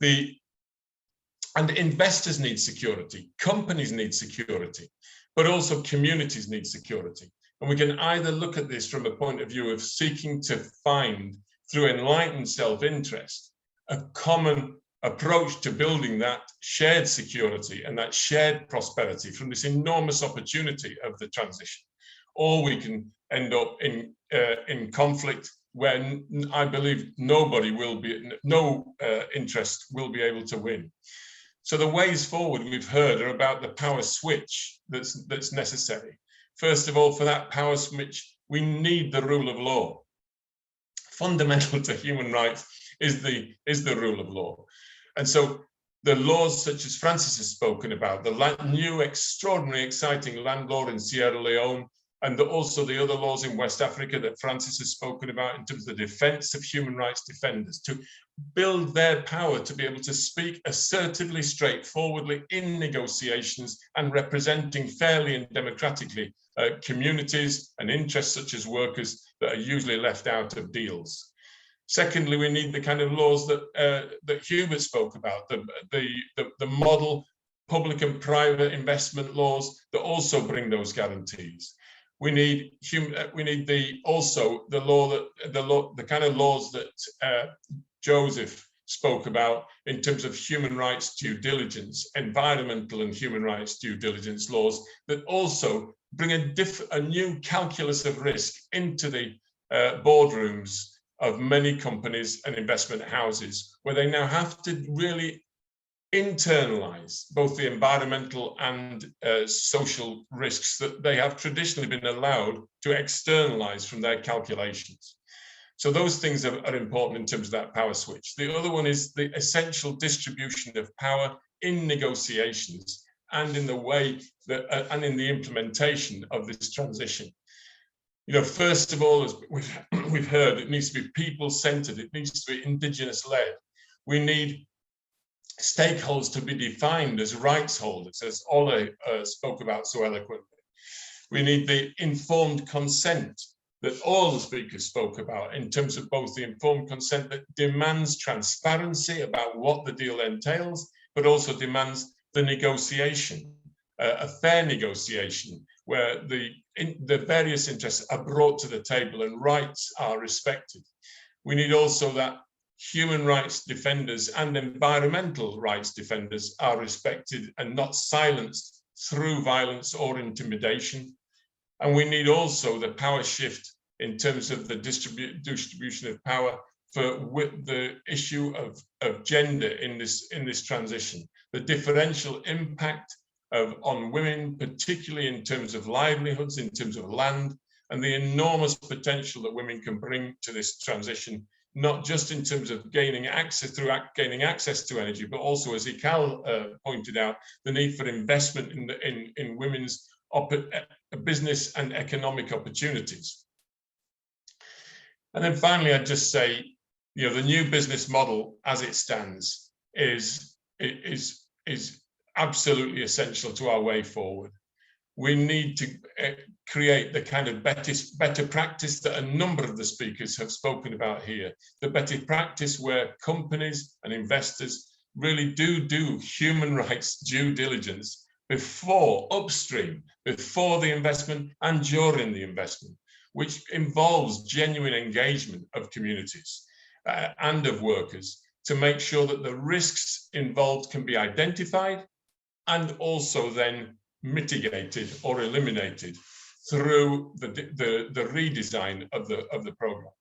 And investors need security, companies need security, but also communities need security. And we can either look at this from a point of view of seeking to find, through enlightened self-interest, a common approach to building that shared security and that shared prosperity from this enormous opportunity of the transition, or we can end up in conflict where I believe no interest will be able to win. So the ways forward we've heard are about the power switch that's necessary. First of all, for that power switch, we need the rule of law. Fundamental to human rights is the rule of law. And so the laws such as Francis has spoken about, the new extraordinary exciting land law in Sierra Leone, and also the other laws in West Africa that Francis has spoken about in terms of the defense of human rights defenders, to build their power to be able to speak assertively, straightforwardly in negotiations and representing fairly and democratically communities and interests such as workers that are usually left out of deals. Secondly, we need the kind of laws that Hubert spoke about, the model public and private investment laws that also bring those guarantees. We need the kind of laws that Joseph spoke about in terms of human rights due diligence, environmental and human rights due diligence laws that also bring a new calculus of risk into the boardrooms of many companies and investment houses, where they now have to really internalize both the environmental and social risks that they have traditionally been allowed to externalize from their calculations. So those things are important in terms of that power switch. The other one is the essential distribution of power in negotiations and in the way that and in the implementation of this transition. You know, first of all, as we've heard, it needs to be people-centered. It needs to be indigenous-led. We need stakeholders to be defined as rights holders, as Ole spoke about so eloquently. We need the informed consent that all the speakers spoke about, in terms of both the informed consent that demands transparency about what the deal entails, but also demands the negotiation, a fair negotiation, where the various interests are brought to the table and rights are respected. We need also that human rights defenders and environmental rights defenders are respected and not silenced through violence or intimidation. And we need also the power shift in terms of the distribution of power for the issue of gender in this transition, the differential impact on women, particularly in terms of livelihoods, in terms of land, and the enormous potential that women can bring to this transition, not just in terms of gaining access to energy, but also, as Ikal pointed out, the need for investment in women's business and economic opportunities. And then finally, I'd just say, you know, the new business model as it stands is absolutely essential to our way forward. We need to create the kind of better practice that a number of the speakers have spoken about here, the better practice where companies and investors really do human rights due diligence before upstream, before the investment and during the investment, which involves genuine engagement of communities and of workers to make sure that the risks involved can be identified and also then mitigated or eliminated through the redesign of the program.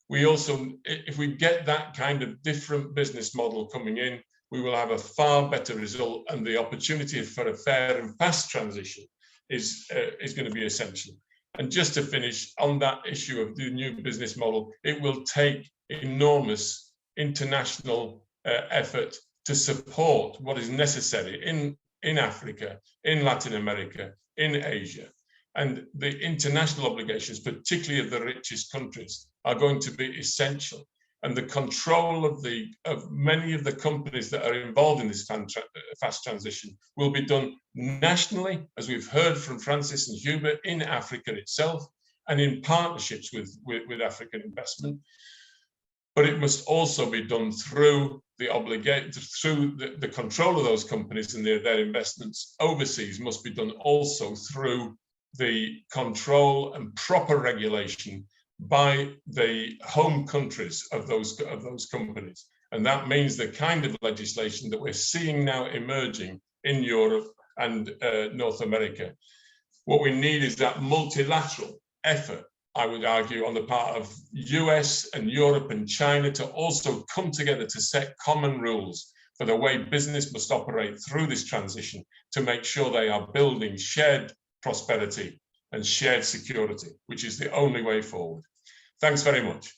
We also, if we get that kind of different business model coming in, we will have a far better result, and the opportunity for a fair and fast transition is going to be essential. And just to finish on that issue of the new business model, it will take enormous international effort to support what is necessary in Africa, in Latin America, in Asia. And the international obligations, particularly of the richest countries, are going to be essential. And the control of many of the companies that are involved in this fast transition will be done nationally, as we've heard from Francis and Hubert, in Africa itself, and in partnerships with African investment. But it must also be done through the control of those companies and their investments overseas must be done also through the control and proper regulation by the home countries of those companies. And that means the kind of legislation that we're seeing now emerging in Europe and North America. What we need is that multilateral effort, I would argue, on the part of US and Europe and China to also come together to set common rules for the way business must operate through this transition to make sure they are building shared prosperity and shared security, which is the only way forward. Thanks very much.